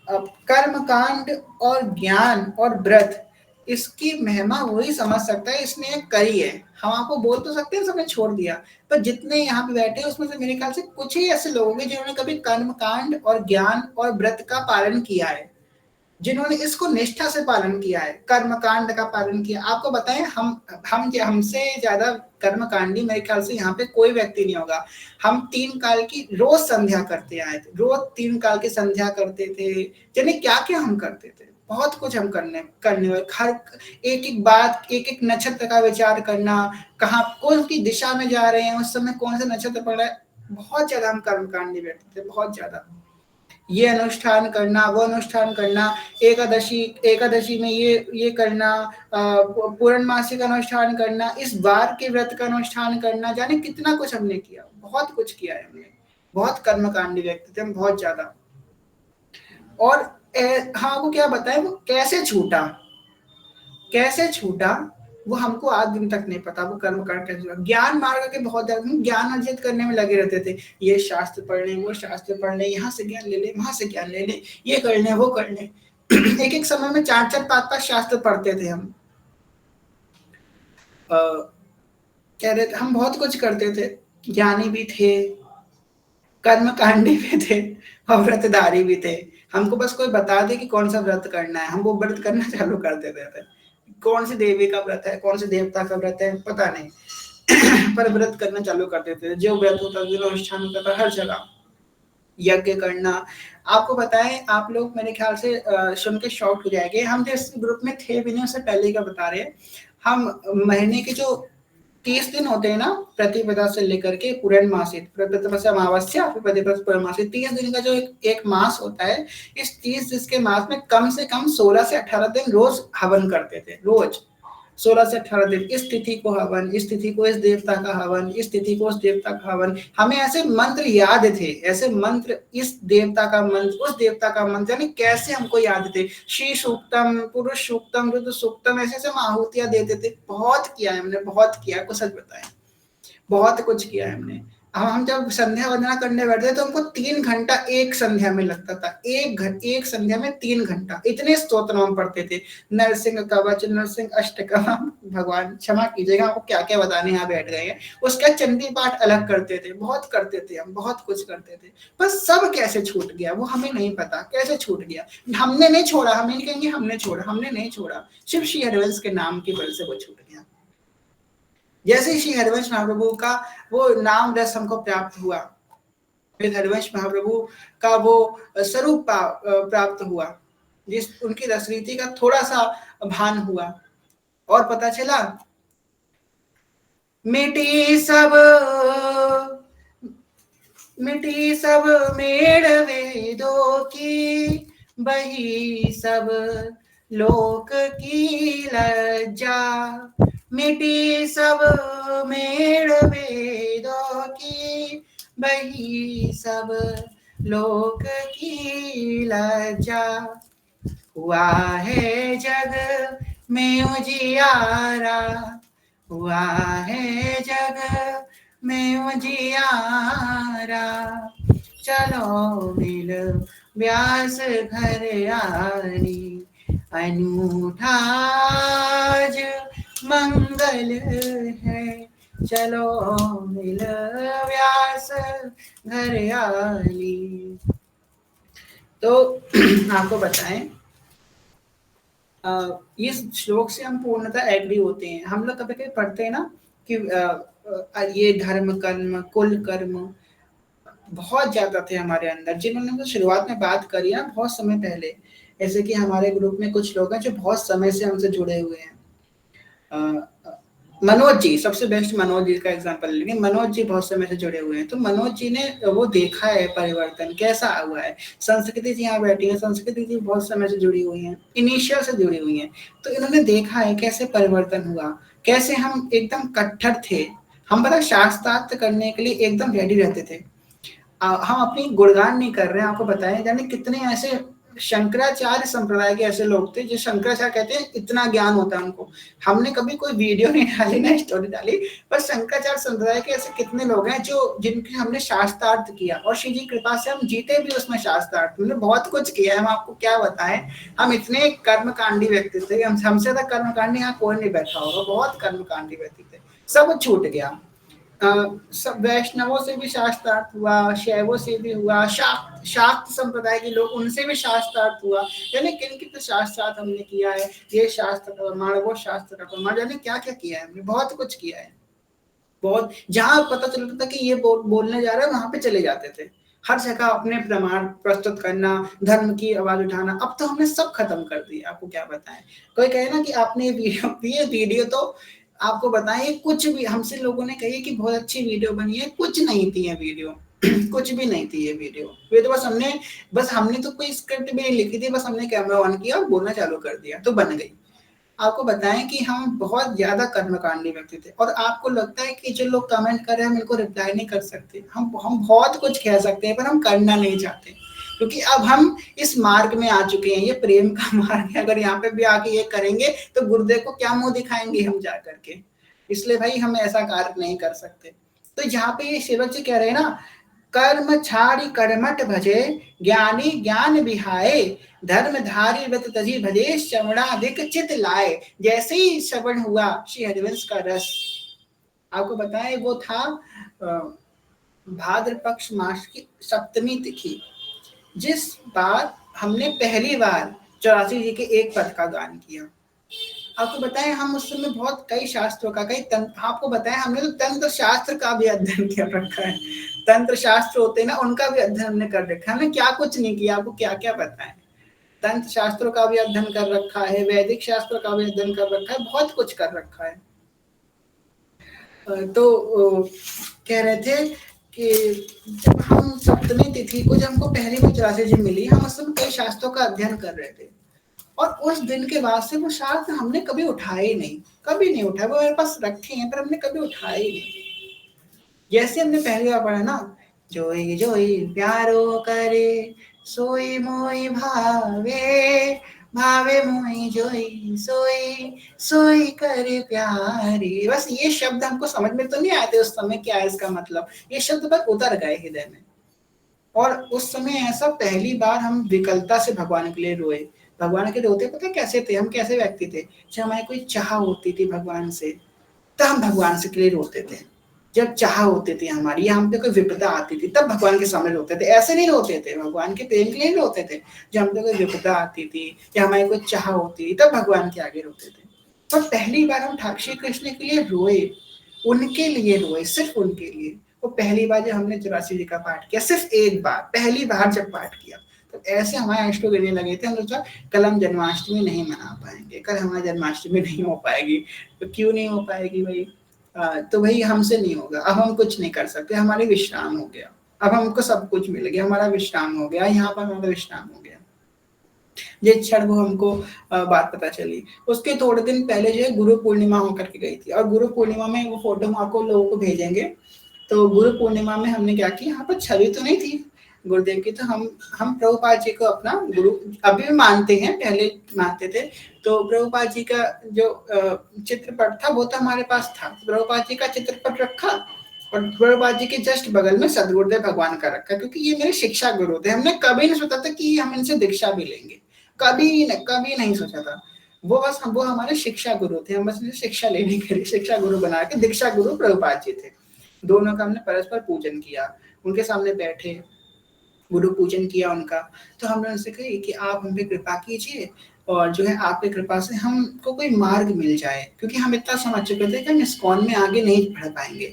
अब कर्म कांड और ज्ञान और व्रत इसकी महिमा वही समझ सकता है, इसने एक करी है। हम आपको बोल तो सकते हैं सबने छोड़ दिया, पर जितने यहाँ पे बैठे हैं उसमें से मेरे ख्याल से कुछ ही ऐसे लोग होंगे जिन्होंने कभी कर्म कांड और ज्ञान और व्रत का पालन किया है, जिन्होंने इसको निष्ठा से पालन किया है, कर्म कांड का पालन किया। आपको बताएं, हम हमसे ज्यादा कर्म कांडी मेरे ख्याल से यहाँ पे कोई व्यक्ति नहीं होगा। हम 3 काल की रोज संध्या करते आए थे, रोज 3 काल की संध्या करते थे, यानी क्या क्या हम करते थे, बहुत कुछ हम करने वाले। हर एक एक बात, एक एक नक्षत्र का विचार करना, कहाँ कौन सी दिशा में जा रहे हैं, उस समय कौन सा नक्षत्र पड़ रहा है, बहुत ज्यादा हम कर्म कांडी बैठते थे, बहुत ज्यादा। ये अनुष्ठान करना, वो अनुष्ठान करना, एकादशी में ये करना, पूर्णमासी का अनुष्ठान करना, इस बार के व्रत का अनुष्ठान करना, जाने कितना कुछ हमने किया, बहुत कुछ किया है हमने, बहुत कर्मकांडी व्यक्ति थे हम, बहुत ज्यादा। और हाँ, वो क्या बताएं, वो कैसे छूटा वो हमको आज दिन तक नहीं पता, वो कर्म कांड कैसे छूटा। ज्ञान मार्ग के बहुत ज्यादा ज्ञान अर्जित करने में लगे रहते थे, ये शास्त्र पढ़ ले, वो शास्त्र पढ़ ले, यहाँ से ज्ञान ले ले, वहां से ज्ञान ले ले, ये कर ले, वो कर ले। एक एक समय में 4-4 5-5 शास्त्र पढ़ते थे हम। कह रहे थे हम बहुत कुछ करते थे, ज्ञानी भी थे, कर्मकांडी भी थे और व्रतधारी भी थे। हमको बस कोई बता दे कि कौन सा व्रत करना है, हम वो व्रत करना चालू कर देते थे। कौन सी देवी का व्रत है, कौन से देवता का व्रत है, पता नहीं, पर व्रत करना चालू कर देते थे। जो व्रत होता था, अनुष्ठान होता था, हर जगह यज्ञ करना। आपको बताएं, आप लोग मेरे ख्याल से सुन के शॉक हो जाएंगे, हम जिस ग्रुप में थे भी नहीं उससे पहले का बता रहे हैं। हम महीने के जो 30 दिन होते हैं ना, प्रतिपदा से लेकर के पूर्णमासी, प्रतिपदा से अमावस्या, फिर प्रतिपदा से पूर्णमासी, 30 दिन का जो एक मास होता है, इस 30 दिन के मास में कम से कम 16 से 18 दिन रोज हवन करते थे, रोज 16 से 18 दिन। इस तिथि को हवन, इस तिथि को इस देवता का हवन, इस तिथि को उस देवता का हवन। हमें ऐसे मंत्र याद थे, ऐसे मंत्र, इस देवता का मंत्र, उस देवता का मंत्र, यानी कैसे हमको याद थे। श्री सूक्तम, पुरुष सूक्तम, रुद्र सूक्तम, ऐसे हम आहुतियां देते थे। बहुत किया है हमने, बहुत किया, कुछ सच बताएं, बहुत कुछ किया है हमने। हम जब संध्या वंदना करने बैठते तो हमको 3 घंटा एक संध्या में लगता था, एक संध्या में 3 घंटा, इतने स्तोत्र हम पढ़ते थे। नरसिंह कवच, नरसिंह अष्टकम, भगवान क्षमा कीजिएगा, आपको क्या क्या बताने यहाँ बैठ गए हैं। उसका चंडी पाठ अलग करते थे, बहुत करते थे हम, बहुत कुछ करते थे। पर सब कैसे छूट गया वो हमें नहीं पता, कैसे छूट गया। हमने नहीं छोड़ा, हम नहीं कहेंगे हमने छोड़ा, हमने नहीं छोड़ा, सिर्फ श्री हरिवंश के नाम की वजह से वो छूट गया। जैसे श्री हरिवंश महाप्रभु का वो नाम रस हमको प्राप्त हुआ, हरिवंश महाप्रभु का वो स्वरूप प्राप्त हुआ, जिस उनकी रसरीति का थोड़ा सा भान हुआ, और पता चला मिटी सब मेड़ वेदों की, बही सब लोक की लज्जा। मिटी सब मेड़ वेदों की, बही सब लोक की लज्जा। हुआ है जग में उजियारा, हुआ है जग में उजियारा। चलो मिल व्यास घर आरी, अनूठा आज मंगल है। चलो मिल व्यास घर आली। तो आपको बताएं, इस श्लोक से हम पूर्णतः एग्री होते हैं। हम लोग कभी कभी पढ़ते हैं ना कि ये धर्म कर्म कुल कर्म बहुत ज्यादा थे हमारे अंदर, जिन्होंने तो शुरुआत में बात करी है बहुत समय पहले। जैसे कि हमारे ग्रुप में कुछ लोग हैं जो बहुत समय से हमसे जुड़े हुए हैं। मनोज जी सबसे बेस्ट, मनोज जी का एग्जांपल लेंगे। मनोज जी बहुत समय से जुड़े हुए हैं, तो मनोज जी ने वो देखा है परिवर्तन कैसा हुआ है। संस्कृति जी यहाँ बैठी है, संस्कृति जी बहुत समय से जुड़ी हुई हैं, इनिशियल से जुड़ी हुई हैं, तो इन्होंने देखा है कैसे परिवर्तन हुआ, कैसे हम एकदम कट्टर थे। हम पता शास्त्रार्थ करने के लिए एकदम रेडी रहते थे। हम अपनी गुणगान नहीं कर रहे हैं, आपको बताएं, जाने कितने ऐसे शंकराचार्य संप्रदाय के ऐसे लोग थे जो शंकराचार्य कहते हैं इतना ज्ञान होता है उनको। हमने कभी कोई वीडियो नहीं डाली ना स्टोरी डाली, पर शंकराचार्य संप्रदाय के ऐसे कितने लोग हैं जो जिनके हमने शास्त्रार्थ किया और श्री जी कृपा से हम जीते भी उसमें शास्त्रार्थ। हमने बहुत कुछ किया है, हम आपको क्या बताएं। हम इतने कर्मकांडी व्यक्ति थे, हमसे ज्यादा कर्मकांडी यहाँ कोई नहीं बैठा होगा, बहुत कर्मकांडी व्यक्ति थे। सब छूट गया। सब वैष्णवों से भी शास्त्रार्थ हुआ, शैवों से भी हुआ, शाक्त संप्रदाय के लोग उनसे भी शास्त्रार्थ हुआ। यानी किन किन तो शास्त्रार्थ हमने किया है, ये शास्त्र का प्रमाण, वो शास्त्र का प्रमाण, यानी क्या क्या किया है हमने, बहुत कुछ किया है। बहुत, जहां पता चलता था कि ये बोलने जा रहा है वहां पे चले जाते थे। हर जगह अपने प्रमाण प्रस्तुत करना, धर्म की आवाज उठाना। अब तो हमने सब खत्म कर दिया, आपको क्या बताएं। कोई कहे ना कि आपने ये वीडियो तो आपको बताएं कुछ भी, हमसे लोगों ने कही कि बहुत अच्छी वीडियो बनी है, कुछ नहीं थी ये वीडियो। कुछ भी नहीं थी ये वीडियो, ये तो बस हमने तो कोई स्क्रिप्ट भी नहीं लिखी थी, बस हमने कैमरा ऑन किया और बोलना चालू कर दिया तो बन गई। आपको बताएं कि हम बहुत ज्यादा कर्मकांडी व्यक्ति थे। और आपको लगता है कि जो लोग कमेंट कर रहे हैं हम इनको रिप्लाई नहीं कर सकते, हम बहुत कुछ कह सकते हैं पर हम करना नहीं चाहते, क्योंकि अब हम इस मार्ग में आ चुके हैं, ये प्रेम का मार्ग है। अगर यहाँ पे भी आके ये करेंगे तो गुरुदेव को क्या मुंह दिखाएंगे हम जा करके। इसलिए भाई हम ऐसा कार्य नहीं कर सकते। तो जहाँ पे ये सेवक जी कह रहे हैं ना, कर्म छाड़ी कर्मठ भजे, ज्ञानी ज्ञान बिहाए, धर्मधारी व्रत तजी भजे, श्रवणाधिक चित लाए। जैसे ही श्रवण हुआ श्री हरिवंश का रस, आपको बताएं वो था भाद्र पक्ष मास की सप्तमी तिथि, जिस बार हमने पहली बार 84 जी के एक पद का गान किया। आपको बताएं हम उस समय बहुत कई शास्त्रों का आपको बताएं हमने तो तंत्र शास्त्र का भी अध्ययन किया रखा है। तंत्र शास्त्र होते हैं ना, उनका भी अध्ययन हमने कर रखा है। हमने क्या कुछ नहीं किया, आपको क्या क्या बताएं। तंत्र शास्त्रों का भी अध्ययन कर रखा है, वैदिक शास्त्रों का भी अध्ययन कर रखा है, बहुत कुछ कर रखा है। तो कह रहे थे कि जब हम सप्तमी तिथि को, जब हमको पहली बार 84 जी मिली, हम उस समय कई शास्त्रों का अध्ययन कर रहे थे। और उस दिन के बाद से वो शास्त्र हमने कभी उठाए ही नहीं, कभी नहीं उठाए। वो मेरे पास रखे हैं पर हमने कभी उठाए ही नहीं। जैसे हमने पहली बार पढ़ा ना, जोई जोई प्यारो करे, सोई मोई भावे, भावे मोई जोई सोई, सोई करे प्यारी। बस ये शब्द हमको समझ में तो नहीं आए थे उस समय क्या है इसका मतलब, ये शब्द बस उतर गए हृदय में। और उस समय ऐसा पहली बार हम विकलता से भगवान के लिए रोए। भगवान के रोते पता कैसे थे, हम कैसे व्यक्ति थे, जब हमारी कोई चाह होती थी भगवान से, तब हम भगवान से के लिए रोते थे। जब चाह होती थी हमारी, या हम पे कोई विपदा आती थी, तब भगवान के सामने रोते थे। ऐसे नहीं रोते थे, भगवान के प्रेम के लिए रोते थे। जब हम पे कोई विपदा आती थी या हमारी कोई चाह होती थी, तब भगवान के आगे रोते थे। पर पहली बार हम श्री कृष्ण के लिए रोए, उनके लिए रोए, सिर्फ उनके लिए। वो पहली बार जब हमने 84 जी का पाठ किया, सिर्फ एक बार, पहली बार जब पाठ किया, तो ऐसे हमारे अष्टों गिरने लगे थे। हम सोचा कल हम जन्माष्टमी नहीं मना पाएंगे, कल हमारी जन्माष्टमी नहीं हो पाएगी। तो क्यों नहीं हो पाएगी भाई? तो भाई हमसे नहीं होगा, अब हम कुछ नहीं कर सकते, हमारी विश्राम हो गया। अब हमको सब कुछ मिल गया, हमारा विश्राम हो गया, यहाँ पर हमारा विश्राम हो गया। जिस क्षण वो हमको बात पता चली, उसके थोड़े दिन पहले जो है गुरु पूर्णिमा होकर के गई थी। और गुरु पूर्णिमा में वो फोटो हम आपको लोगों को भेजेंगे। तो गुरु पूर्णिमा में हमने क्या किया, यहाँ पर छवि तो नहीं थी गुरुदेव की, तो हम प्रभुपाद जी को अपना गुरु अभी भी मानते हैं, पहले मानते थे। तो प्रभुपाद जी का जो चित्रपट था वो तो हमारे पास था, प्रभुपाद जी का चित्रपट रखा, और प्रभुपाद जी के जस्ट बगल में सदगुरुदेव भगवान का रखा, क्योंकि ये मेरे शिक्षा गुरु थे। हमने कभी नहीं सोचा था कि हम इनसे दीक्षा भी लेंगे, कभी नहीं सोचा था। वो हमारे शिक्षा गुरु थे, हम बस शिक्षा लेने के लिए शिक्षा गुरु बना के, दीक्षा गुरु प्रभुपाद जी थे। दोनों का हमने परस्पर पूजन किया, उनके सामने बैठे गुरु पूजन किया उनका। तो हमने उनसे कही कि आप हम पे कृपा कीजिए, और जो है आपकी कृपा से हमको कोई मार्ग मिल जाए, क्योंकि हम इतना समझ चुके थे कि हम इस्कॉन में आगे नहीं बढ़ पाएंगे।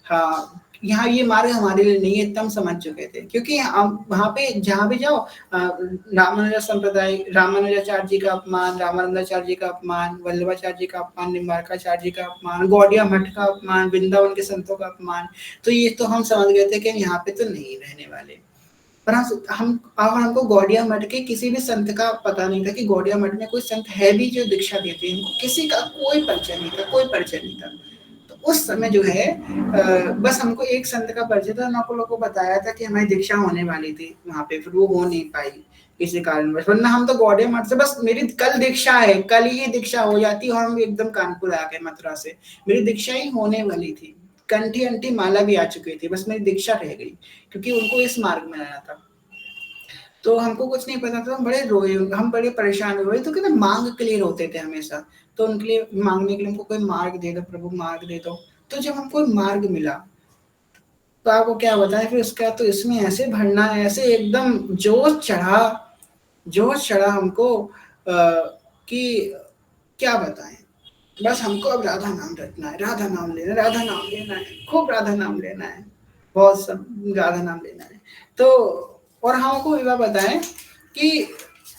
हाँ, यहाँ ये मार्ग हमारे लिए नहीं है, इतना हम समझ चुके थे। क्योंकि हम वहाँ पे जहाँ भी जाओ, रामानुजा संप्रदाय, रामानुजाचार्य जी का अपमान, रामानंदाचार्य जी का अपमान, वल्लभाचार्य जी का अपमान, निम्बार्काचार्य जी का अपमान, गौड़िया मठ का अपमान, वृंदावन के संतों का अपमान। तो ये तो हम समझ गए थे कि हम यहाँ पे तो नहीं रहने वाले। पर हमको गौड़िया मठ के किसी भी संत का पता नहीं था कि गौड़िया मठ में कोई संत है भी जो दीक्षा देते हैं। इनको किसी का कोई परिचय नहीं था, कोई परिचय नहीं था। तो उस समय जो है बस हमको एक संत का परिचय था, उन लोगों को बताया था कि हमारी दीक्षा होने वाली थी वहां पे, फिर वो हो नहीं पाई, इसी कारण, वरना हम तो गौड़े मठ से, बस मेरी कल दीक्षा है, कल ही दीक्षा हो जाती और हम एकदम कानपुर आ गए मथुरा से। मेरी दीक्षा ही होने वाली थी, कंठी अंठी माला भी आ चुकी थी, बस मेरी दीक्षा रह गई क्योंकि उनको इस मार्ग में आना था। तो हमको कुछ नहीं पता था, हम बड़े रोए, हम बड़े परेशान हुए। तो कहते मांग के लिए रोते थे हमेशा, तो उनके लिए मांगने के लिए हमको कोई मार्ग दे दो प्रभु, मार्ग दे दो। तो जब हमको मार्ग मिला तो आपको क्या बताएं, फिर उसका तो इसमें ऐसे भरना है, ऐसे एकदम जोश चढ़ा हमको कि क्या बताएं। बस हमको अब राधा नाम रटना है, राधा नाम लेना, राधा नाम लेना है, खूब राधा नाम लेना है, बहुत सब राधा नाम लेना है। तो और हमको यह बताएं कि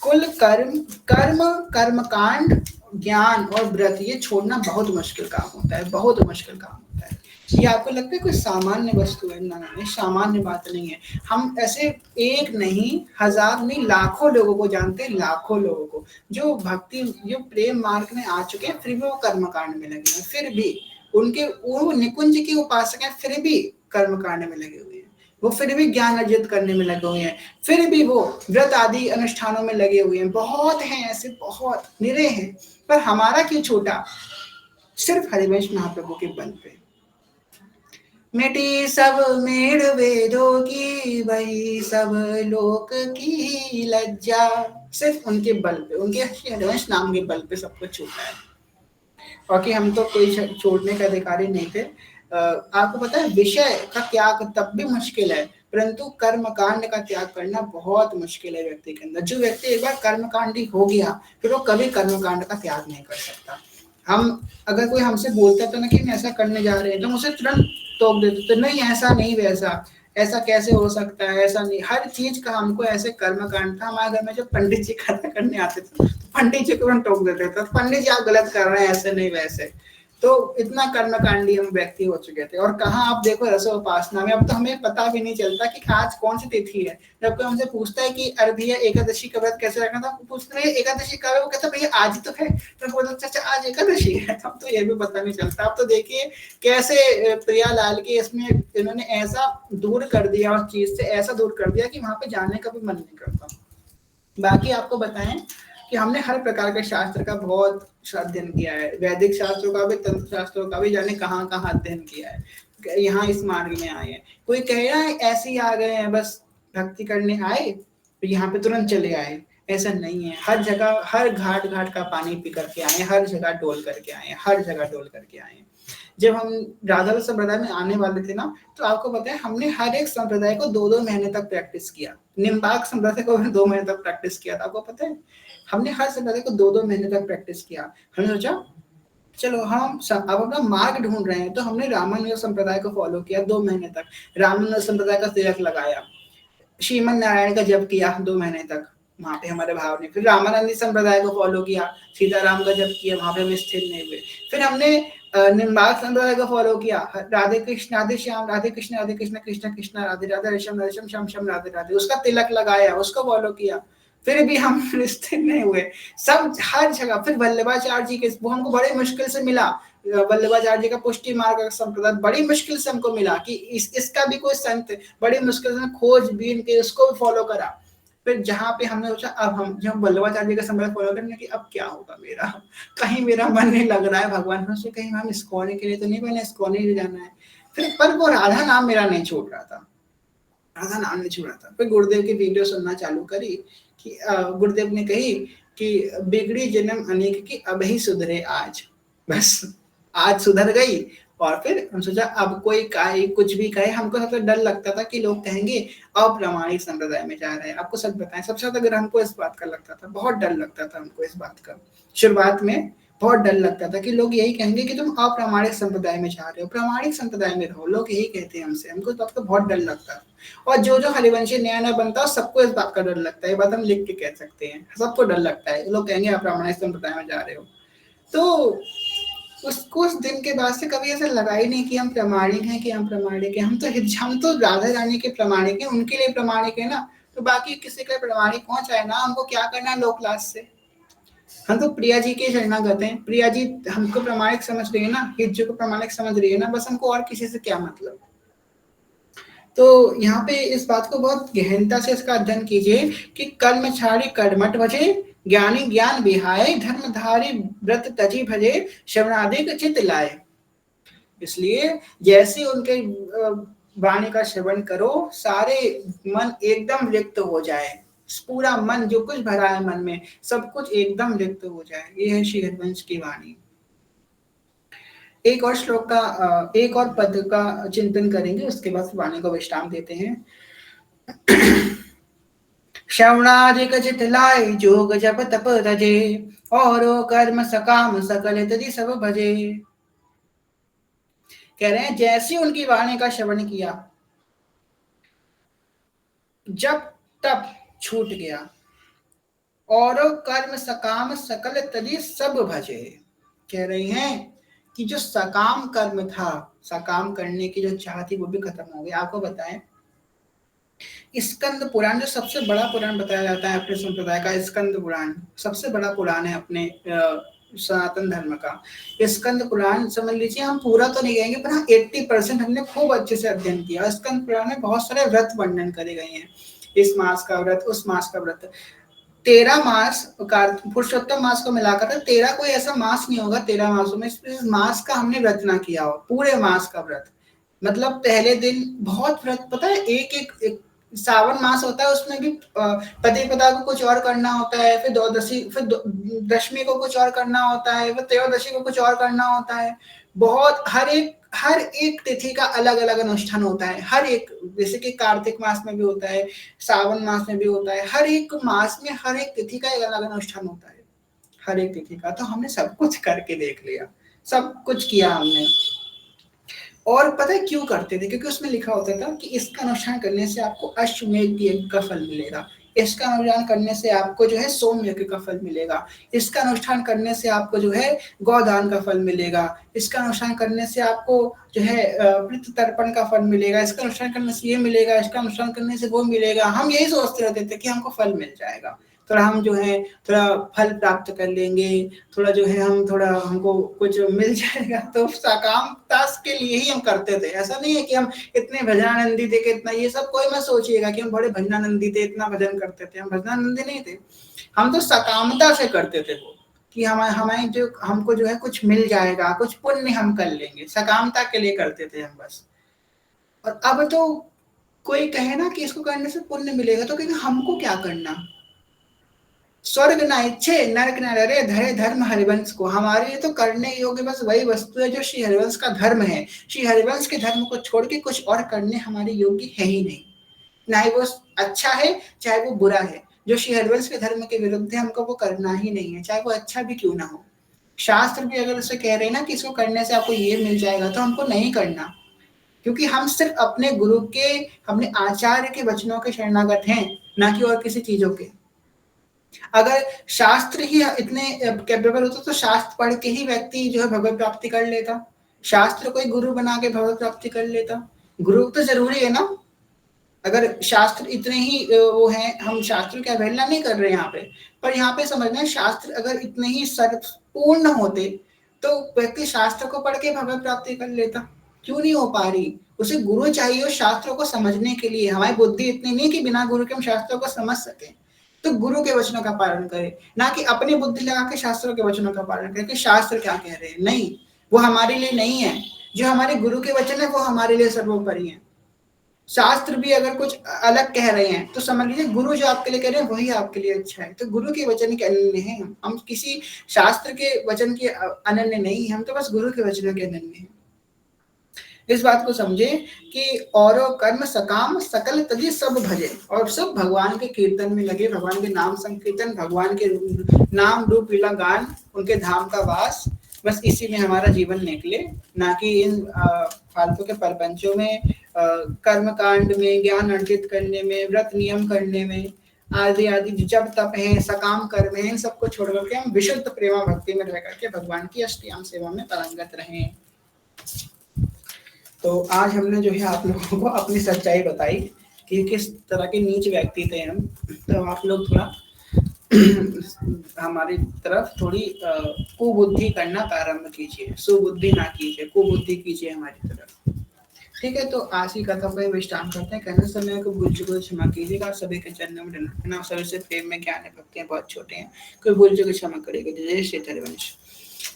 कुल कर्म कांड, ज्ञान और व्रत ये छोड़ना बहुत मुश्किल काम होता है, बहुत मुश्किल काम होता है। ये आपको लगता है कोई सामान्य वस्तु है? ना, सामान्य बात नहीं है। हम ऐसे एक नहीं, हजार नहीं, लाखों लोगों को जानते हैं, लाखों लोगों को जो भक्ति, जो प्रेम मार्ग में आ चुके हैं, फिर भी वो कर्म कांड में लगे हैं, फिर भी उनके वो निकुंज की उपासक है, फिर भी कर्म कांड में लगे हुए हैं, वो फिर भी ज्ञान अर्जित करने में लगे हुए हैं, फिर भी वो व्रत आदि अनुष्ठानों में लगे हुए हैं। बहुत हैं ऐसे, बहुत निरे हैं, पर हमारा क्यों छोटा? सिर्फ हरिवंश महाप्रभु के बल पे मिटी सब मेढ़ वेदों की, वही सब लोक की लज्जा। सिर्फ उनके बल पे, उनके हरिवंश नाम के बल पे सब कुछ छूटा है, बाकी हम तो कोई छोड़ने का अधिकारी नहीं थे। आपको पता है विषय का त्याग तब भी मुश्किल है, परंतु कर्म कांड का त्याग करना बहुत मुश्किल है व्यक्ति के अंदर। जो व्यक्ति एक बार कर्म कांडी हो गया, फिर वो कभी कर्म कांड का त्याग नहीं कर सकता। हम अगर कोई हमसे बोलता था ना कि हम ऐसा करने जा रहे हैं, तो हम उसे तुरंत टोक देते थे, नहीं ऐसा नहीं, वैसा ऐसा कैसे हो सकता है, ऐसा नहीं। हर चीज का हमको ऐसे कर्म कांड था। हमारे घर में जो पंडित जी कथा करने आते थे, पंडित जी को हम टोक देते थे, पंडित जी आप गलत कर रहे हैं, ऐसे नहीं वैसे। तो इतना कर्मकांडी हम व्यक्ति हो चुके थे। और कहाँ आप देखो रसोपासना में, अब तो हमें पता भी नहीं चलता कि आज कौन सी तिथि है। जब कोई हमसे पूछता है कि अरे भैया एकादशी का व्रत कैसे रखना था, पूछते हैं एकादशी का, वो कहता भैया आज तो है, तो बोलता अच्छा आज एकादशी है। अब तो ये भी पता नहीं चलता। अब तो देखिए कैसे प्रियालाल के इसमें इन्होंने ऐसा दूर कर दिया, उस चीज से ऐसा दूर कर दिया कि वहां पे जाने का भी मन नहीं करता। बाकी आपको बताएं कि हमने हर प्रकार के शास्त्र का बहुत अध्ययन किया है, वैदिक शास्त्रों का भी, तंत्र शास्त्रों का भी, जाने कहाँ कहाँ अध्ययन किया है। यहाँ इस मार्ग में आए हैं, कोई कह रहा है ऐसे ही आ गए हैं, बस भक्ति करने आए तो यहाँ पे तुरंत चले आए, ऐसा नहीं है। हर जगह, हर घाट घाट का पानी पी करके आए, हर जगह डोल करके आए, हर जगह डोल करके आए। जब हम राधा संप्रदाय में आने वाले थे ना, तो आपको पता है हमने हर एक संप्रदाय को 2-2 महीने तक प्रैक्टिस किया। निम्बाक संप्रदाय को 2 महीने तक प्रैक्टिस किया था, आपको पता है। हमने हर संप्रदाय को 2-2 महीने तक प्रैक्टिस किया। हमने सोचा चलो हम अब अपना मार्ग ढूंढ रहे हैं, तो हमने रामानुज संप्रदाय को फॉलो किया 2 महीने तक। रामानुज संप्रदाय का तिलक लगाया, श्रीमन नारायण का जप किया 2 महीने तक वहां पे हमारे भाव ने। फिर रामानंदी संप्रदाय को फॉलो किया, सीताराम का जप किया, वहां पे हम स्थिर नहीं हुए। फिर हमने निम्बार्क संप्रदाय को फॉलो किया, राधे कृष्ण राधे श्याम, राधे कृष्ण कृष्ण कृष्ण राधे राधे, रेशम रेशम श्याम श्याम राधे राधे, उसका तिलक लगाया, उसको फॉलो किया। फिर भी हम स्थिर नहीं हुए, सब हर जगह। फिर वल्लभाचार्य जी के, वो हमको बड़े मुश्किल से मिला, वल्लभाचार्य जी का पुष्टि मार्ग संप्रदाय बड़ी मुश्किल से हमको मिला कि इसका भी कोई संत, बड़ी मुश्किल से खोजबीन के उसको भी फॉलो करा। फिर जहाँ पे हमने सोचा अब हम जब वल्लभाचार्य जी का संप्रदाय फॉलो करने की, अब क्या होगा मेरा, कहीं मेरा मन नहीं लग रहा है भगवान से, कहीं हम इस्कॉन के लिए तो नहीं, मैंने इस्कॉन ही जाना है। फिर पर वो राधा नाम मेरा नहीं छोड़ रहा था, राधा नाम नहीं छोड़ा था। फिर गुरुदेव की वीडियो सुनना चालू करी कि गुरुदेव ने कही कि बिगड़ी जन्म अनेक की, अब ही सुधरे आज। बस आज सुधर गई। और फिर हम सोचा अब कोई कहे कुछ भी कहे, हमको सबसे डर लगता था कि लोग कहेंगे अप्रामाणिक संप्रदाय में जा रहे हैं। आपको सच बताएं, सबसे ज्यादा अगर हमको इस बात का लगता था, बहुत डर लगता था हमको इस बात का। शुरुआत में बहुत डर लगता था कि लोग यही कहेंगे कि तुम अप्रामाणिक संप्रदाय में जा रहे हो, प्रामाणिक संप्रदाय में रहो, लोग यही कहते हैं हमसे। हमको तब तो बहुत डर लगता था। और जो जो हरिवंशी नया नया बनता है सबको इस बात का डर लगता है, ये बात हम लिख के कह सकते हैं, सबको डर लगता है, लोग कहेंगे अप्रामाणिक संप्रदाय में जा रहे हो। तो उसको उस दिन के बाद से कभी ऐसा लगा ही नहीं कि हम प्रामाणिक हैं, कि हम प्रामाणिक हैं। हम तो राधा रानी के प्रामाणिक हैं, उनके लिए प्रामाणिक है ना, तो बाकी किसी के प्रामाणिक पहुंच जाए ना, हमको क्या करना है लो क्लास से। हम तो प्रिया जी के शरणागत हैं, प्रिया जी हमको प्रामाणिक समझ रही है ना, हित जी को प्रामाणिक समझ रही है ना, बस हमको और किसी से क्या मतलब। तो यहाँ पे इस बात को बहुत गहनता से इसका अध्ययन कीजिए कि कर्म छाड़ी कर्मठ भजे, ज्ञानी ज्ञान विहाय, धर्मधारी व्रत तजी भजे, श्रवणादिक चित लाए। इसलिए जैसे उनके वाणी का श्रवण करो, सारे मन एकदम रिक्त हो जाए, पूरा मन जो कुछ भरा है मन में सब कुछ एकदम रिक्त हो जाए। ये है श्री हरिवंश की वाणी। एक और श्लोक का एक और पद का चिंतन करेंगे, उसके बाद वाणी को विश्राम देते हैं। श्रवणादिक चित लाए, जोग जप तप तजे, और कर्म सकाम सकल तदि सब भजे। कह रहे हैं जैसे उनकी वाणी का श्रवण किया, जब तप छूट गया, और कर्म सकाम सकल तदि सब भजे। कह रहे हैं कि जो सकाम कर्म था, सकाम करने की जो चाह थी वो भी खत्म हो गई। आपको बताएं, स्कंद पुराण जो सबसे बड़ा पुराण बताया जाता है अपने संप्रदाय का, स्कंद पुराण सबसे बड़ा पुराण है अपने सनातन धर्म का। स्कंद पुराण समझ लीजिए, हम पूरा तो नहीं कहेंगे पर हाँ 80% हमने खूब अच्छे से अध्ययन किया। स्कंद पुराण में बहुत सारे व्रत वर्णन करे गए हैं, इस मास का व्रत, उस मास का व्रत। 13 मास पुरुषोत्तम मास को मिलाकर 13 कोई ऐसा मास नहीं होगा 13 मासों में इस मास का हमने व्रत ना किया हो, पूरे मास का व्रत। मतलब पहले दिन बहुत व्रत, पता है एक सावन मास होता है, उसमें भी पति पदा को कुछ और करना होता है, फिर द्वादशी, फिर दशमी को कुछ और करना होता है, फिर त्रयोदशी को कुछ और करना होता है। बहुत हर एक तिथि का अलग अलग अनुष्ठान होता है, हर एक, जैसे कि कार्तिक मास में भी होता है, सावन मास में भी होता है, हर एक मास में हर एक तिथि का एक अलग अनुष्ठान होता है, हर एक तिथि का। तो हमने सब कुछ करके देख लिया, सब कुछ किया हमने। और पता है क्यों करते थे? क्योंकि उसमें लिखा होता था कि इसका अनुष्ठान करने से आपको अश्वमेध यज्ञ का फल मिलेगा, इसका अनुष्ठान करने से आपको जो है सोम यज्ञ का फल मिलेगा, इसका अनुष्ठान करने से आपको जो है गौदान का फल मिलेगा, इसका अनुष्ठान करने से आपको जो है पितृ तर्पण का फल मिलेगा, इसका अनुष्ठान करने से ये मिलेगा, इसका अनुष्ठान करने से वो मिलेगा। हम यही सोचते रहते थे कि हमको फल मिल जाएगा, थोड़ा हम जो है थोड़ा फल प्राप्त कर लेंगे, थोड़ा जो है हम थोड़ा हमको कुछ मिल जाएगा। तो सकामता के लिए ही हम करते थे। ऐसा नहीं है कि हम इतने भजनानंदी थे कि इतना, ये सब कोई मत सोचिएगा कि हम बड़े भजनानंदी थे, इतना भजन करते थे। हम भजनानंदी नहीं थे, हम तो सकामता से करते थे वो, कि हमारे जो हमको जो है कुछ मिल जाएगा, कुछ पुण्य हम कर लेंगे, सकामता के लिए करते थे हम बस। और अब तो कोई कहे ना कि इसको करने से पुण्य मिलेगा, तो कहेंगे हमको क्या करना, स्वर्ग न इच्छे नरक न डरे, धरे धर्म हरिवंश को। हमारे लिए तो करने योग्य बस वही वस्तु है जो श्री हरिवंश का धर्म है। श्री हरिवंश के धर्म को छोड़ के कुछ और करने हमारे योग्य है ही नहीं, ना ही वो अच्छा है चाहे वो बुरा है। जो श्री हरिवंश के धर्म के विरुद्ध है हमको वो करना ही नहीं है, चाहे वो अच्छा भी क्यों ना हो। शास्त्र भी अगर उसे कह रहे हैं ना कि इसको करने से आपको ये मिल जाएगा, तो हमको नहीं करना, क्योंकि हम सिर्फ अपने गुरु के, अपने आचार्य के वचनों के शरणागत हैं, ना कि और किसी चीजों के। अगर शास्त्र ही इतने कैपेबल होता तो शास्त्र पढ़ के ही व्यक्ति जो है भगवत प्राप्ति कर लेता, शास्त्र कोई गुरु बना के भगवत प्राप्ति कर लेता। गुरु तो जरूरी है ना। अगर शास्त्र इतने ही वो है, हम शास्त्र की अवहेलना नहीं कर रहे यहाँ पे, पर यहाँ पे समझना है शास्त्र अगर इतने ही सर्वपूर्ण होते तो व्यक्ति शास्त्र को पढ़ के भगवत प्राप्ति कर लेता। क्यों नहीं हो पा रही? उसे गुरु चाहिए उस शास्त्रों को समझने के लिए। हमारी बुद्धि इतनी नहीं कि बिना गुरु के हम शास्त्रों को समझ सके। तो गुरु के वचनों का पालन करें, ना कि अपनी बुद्धि लगा के शास्त्रों के वचनों का पालन करें कि शास्त्र क्या कह रहे हैं। नहीं, वो हमारे लिए नहीं है। जो हमारे गुरु के वचन है वो हमारे लिए सर्वोपरि है। शास्त्र भी अगर कुछ अलग कह रहे हैं तो समझ लीजिए गुरु जो आपके लिए कह रहे हैं वही आपके लिए अच्छा है। तो गुरु के वचन के अनन्य हैं हम किसी शास्त्र के वचन के अनन्य नहीं, हम तो बस गुरु के वचनों के अनन्य हैं। इस बात को समझे कि और कर्म सकाम सकल तजी सब भजे, और सब भगवान के कीर्तन में लगे, भगवान के नाम संकीर्तन, भगवान के नाम रूप लीला गान, उनके धाम का वास, बस इसी में हमारा जीवन निकले, ना कि इन फालतू के प्रपंचों में, कर्म कांड में, ज्ञान अर्जित करने में, व्रत नियम करने में, आदि आदि जब तप है, सकाम कर्म है, इन सबको छोड़ करके हम विशुद्ध प्रेमा भक्ति में रह करके भगवान की अष्टयाम सेवा में तरंगत रहें। तो आज हमने जो है आप लोगों को अपनी सच्चाई बताई कि किस तरह के नीच व्यक्ति थे हम। तो आप लोग थोड़ा हमारी तरफ थोड़ी कुबुद्धि करना प्रारंभ कीजिए, सुबुद्धि ना कीजिए, कुबुद्धि कीजिए हमारी तरफ। ठीक है, तो आज की कथा को विश्राम करते हैं। कहने समय को भूल चुको क्षमा कीजिएगा, सभी के चरणों में डरना, सभी से प्रेम में ज्ञान है, भक्ति हैं बहुत छोटे हैं, कोई भूल चुको क्षमा करेगा। जय श्री हरिवंश।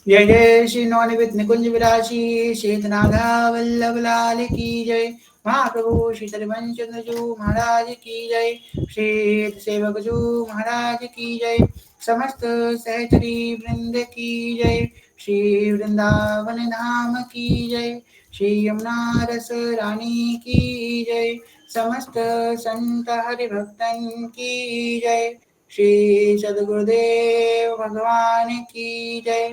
जय जय श्री नवनिवृत्त निकुंज विराजी शेतनागा वल्लभ लाल की जय। महाप्रभु श्री हरिवंश चंद्र जू महाराज की जय। श्री सेवक जू महाराज की जय। समस्त सहचरी वृंद की जय। श्री वृंदावन धाम की जय। श्री यमुना रस रानी की जय। समस्त संत हरिभक्तन की जय। श्री सदगुरुदेव भगवान की जय।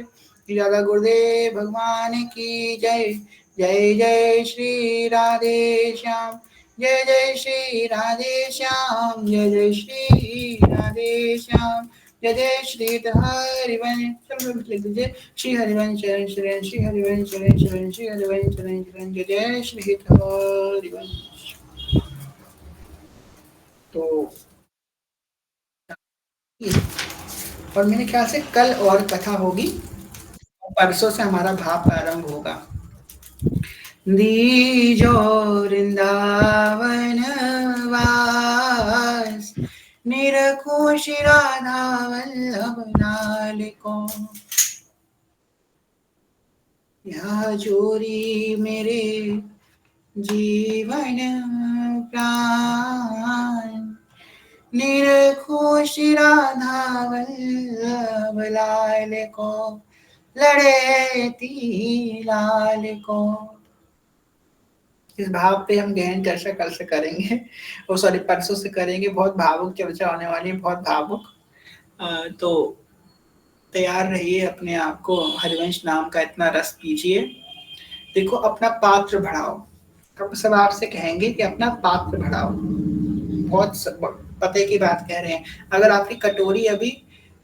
श्री राधा गुरुदेव भगवान की जय। जय जय श्री राधे श्याम। जय जय श्री राधे श्याम। जय जय श्री राधे श्याम। जय जय श्री हरिवंश लिख दीजिए। श्री हरिवंश शरण शरण, श्री हरिवंश शरण शरण, श्री हरिवंश शरण शरण। जय जय श्री हरिवंश। तो और मेरे ख्याल से कल और कथा होगी, परसों से हमारा भाव प्रारंभ होगा। दीजो वृंदावन वास, निरंकुश राधा वल्लभ लाल को। यह जोरी मेरे जीवन प्राण, निरंकुश राधा वल्लभ लाल को, लड़े ती लाल को। इस भाव पे हम गहन चर्चा कल से करेंगे, और सॉरी परसों से करेंगे। बहुत भावुक चर्चा होने वाली है, बहुत भावुक। तो तैयार रहिए, अपने आप को हरिवंश नाम का इतना रस कीजिए। देखो, अपना पात्र बढ़ाओ। सब आपसे कहेंगे कि अपना पात्र बढ़ाओ। बहुत पते की बात कह रहे हैं। अगर आपकी कटोरी अभी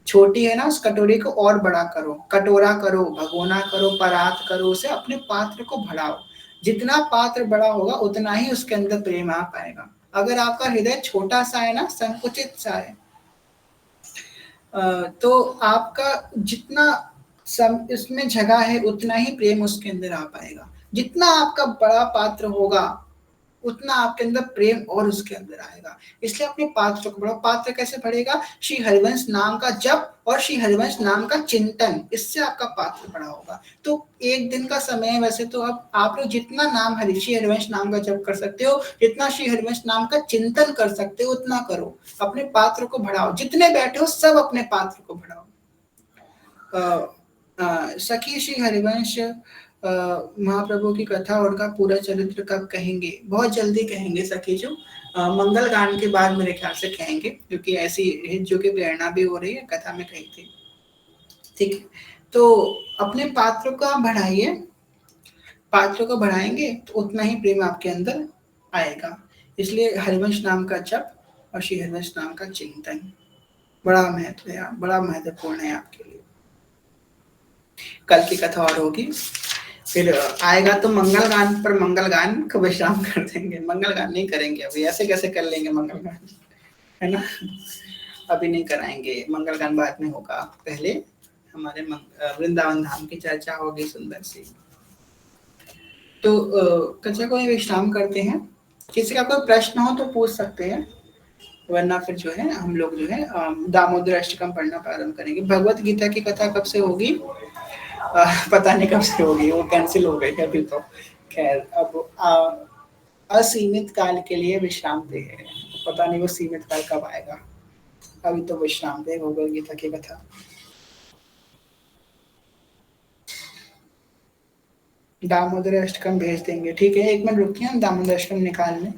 छोटी है ना, उस कटोरी को और बड़ा करो, कटोरा करो, भगोना करो, परात करो, उसे अपने पात्र को बढ़ाओ। जितना पात्र बड़ा होगा उतना ही उसके अंदर प्रेम आ पाएगा। अगर आपका हृदय छोटा सा है ना, संकुचित सा है, तो आपका जितना इसमें जगह है उतना ही प्रेम उसके अंदर आ पाएगा। जितना आपका बड़ा पात्र होगा उतना आपके अंदर प्रेम और उसके अंदर आएगा। इसलिए अपने पात्र को बढ़ाओ। पात्र कैसे बढ़ेगा? श्री हरिवंश नाम का जप और श्री हरिवंश नाम का चिंतन, इससे आपका पात्र बड़ा होगा। तो एक दिन का समय है वैसे तो, अब आप लोग जितना नाम श्री हरिवंश नाम का जप कर सकते हो, जितना श्री हरिवंश नाम का चिंतन कर सकते हो, उतना करो। अपने पात्र को बढ़ाओ। जितने बैठे हो सब अपने पात्र को बढ़ाओ। सखी श्री हरिवंश महाप्रभु की कथा और उनका पूरा चरित्र कब कहेंगे? बहुत जल्दी कहेंगे सखी जो, मंगल गान के बाद मेरे ख्याल से कहेंगे, क्योंकि ऐसी जो की प्रेरणा भी हो रही है, कथा में कही थी। ठीक है, तो अपने पात्र को आप बढ़ाइए। पात्र को बढ़ाएंगे तो उतना ही प्रेम आपके अंदर आएगा। इसलिए हरिवंश नाम का जप और श्री हरिवंश नाम का चिंतन बड़ा महत्व है, बड़ा महत्वपूर्ण है आपके लिए। कल की कथा और होगी, फिर आएगा तो मंगल गान पर मंगल गान को विश्राम कर देंगे। मंगल गान नहीं करेंगे अभी, ऐसे कैसे कर लेंगे मंगल गान, है ना? अभी नहीं कराएंगे, मंगल गान बाद में होगा। पहले हमारे वृंदावन धाम की चर्चा होगी सुंदर सी। तो कथा को विश्राम करते हैं। किसी का कोई प्रश्न हो तो पूछ सकते हैं, वरना फिर जो है हम लोग जो है दामोदर अष्टकम पढ़ना प्रारंभ करेंगे। भगवत गीता की कथा कब से होगी पता नहीं कब से होगी, वो कैंसिल हो गई अभी तो। खैर, अब असीमित काल के लिए विश्राम पे है, पता नहीं वो सीमित काल कब आएगा। अभी तो विश्राम पे भगवत गीता की कथा। दामोदर अष्टकम भेज देंगे, ठीक है। एक मिनट रुकिए, हम दामोदर अष्टकम निकाल लें।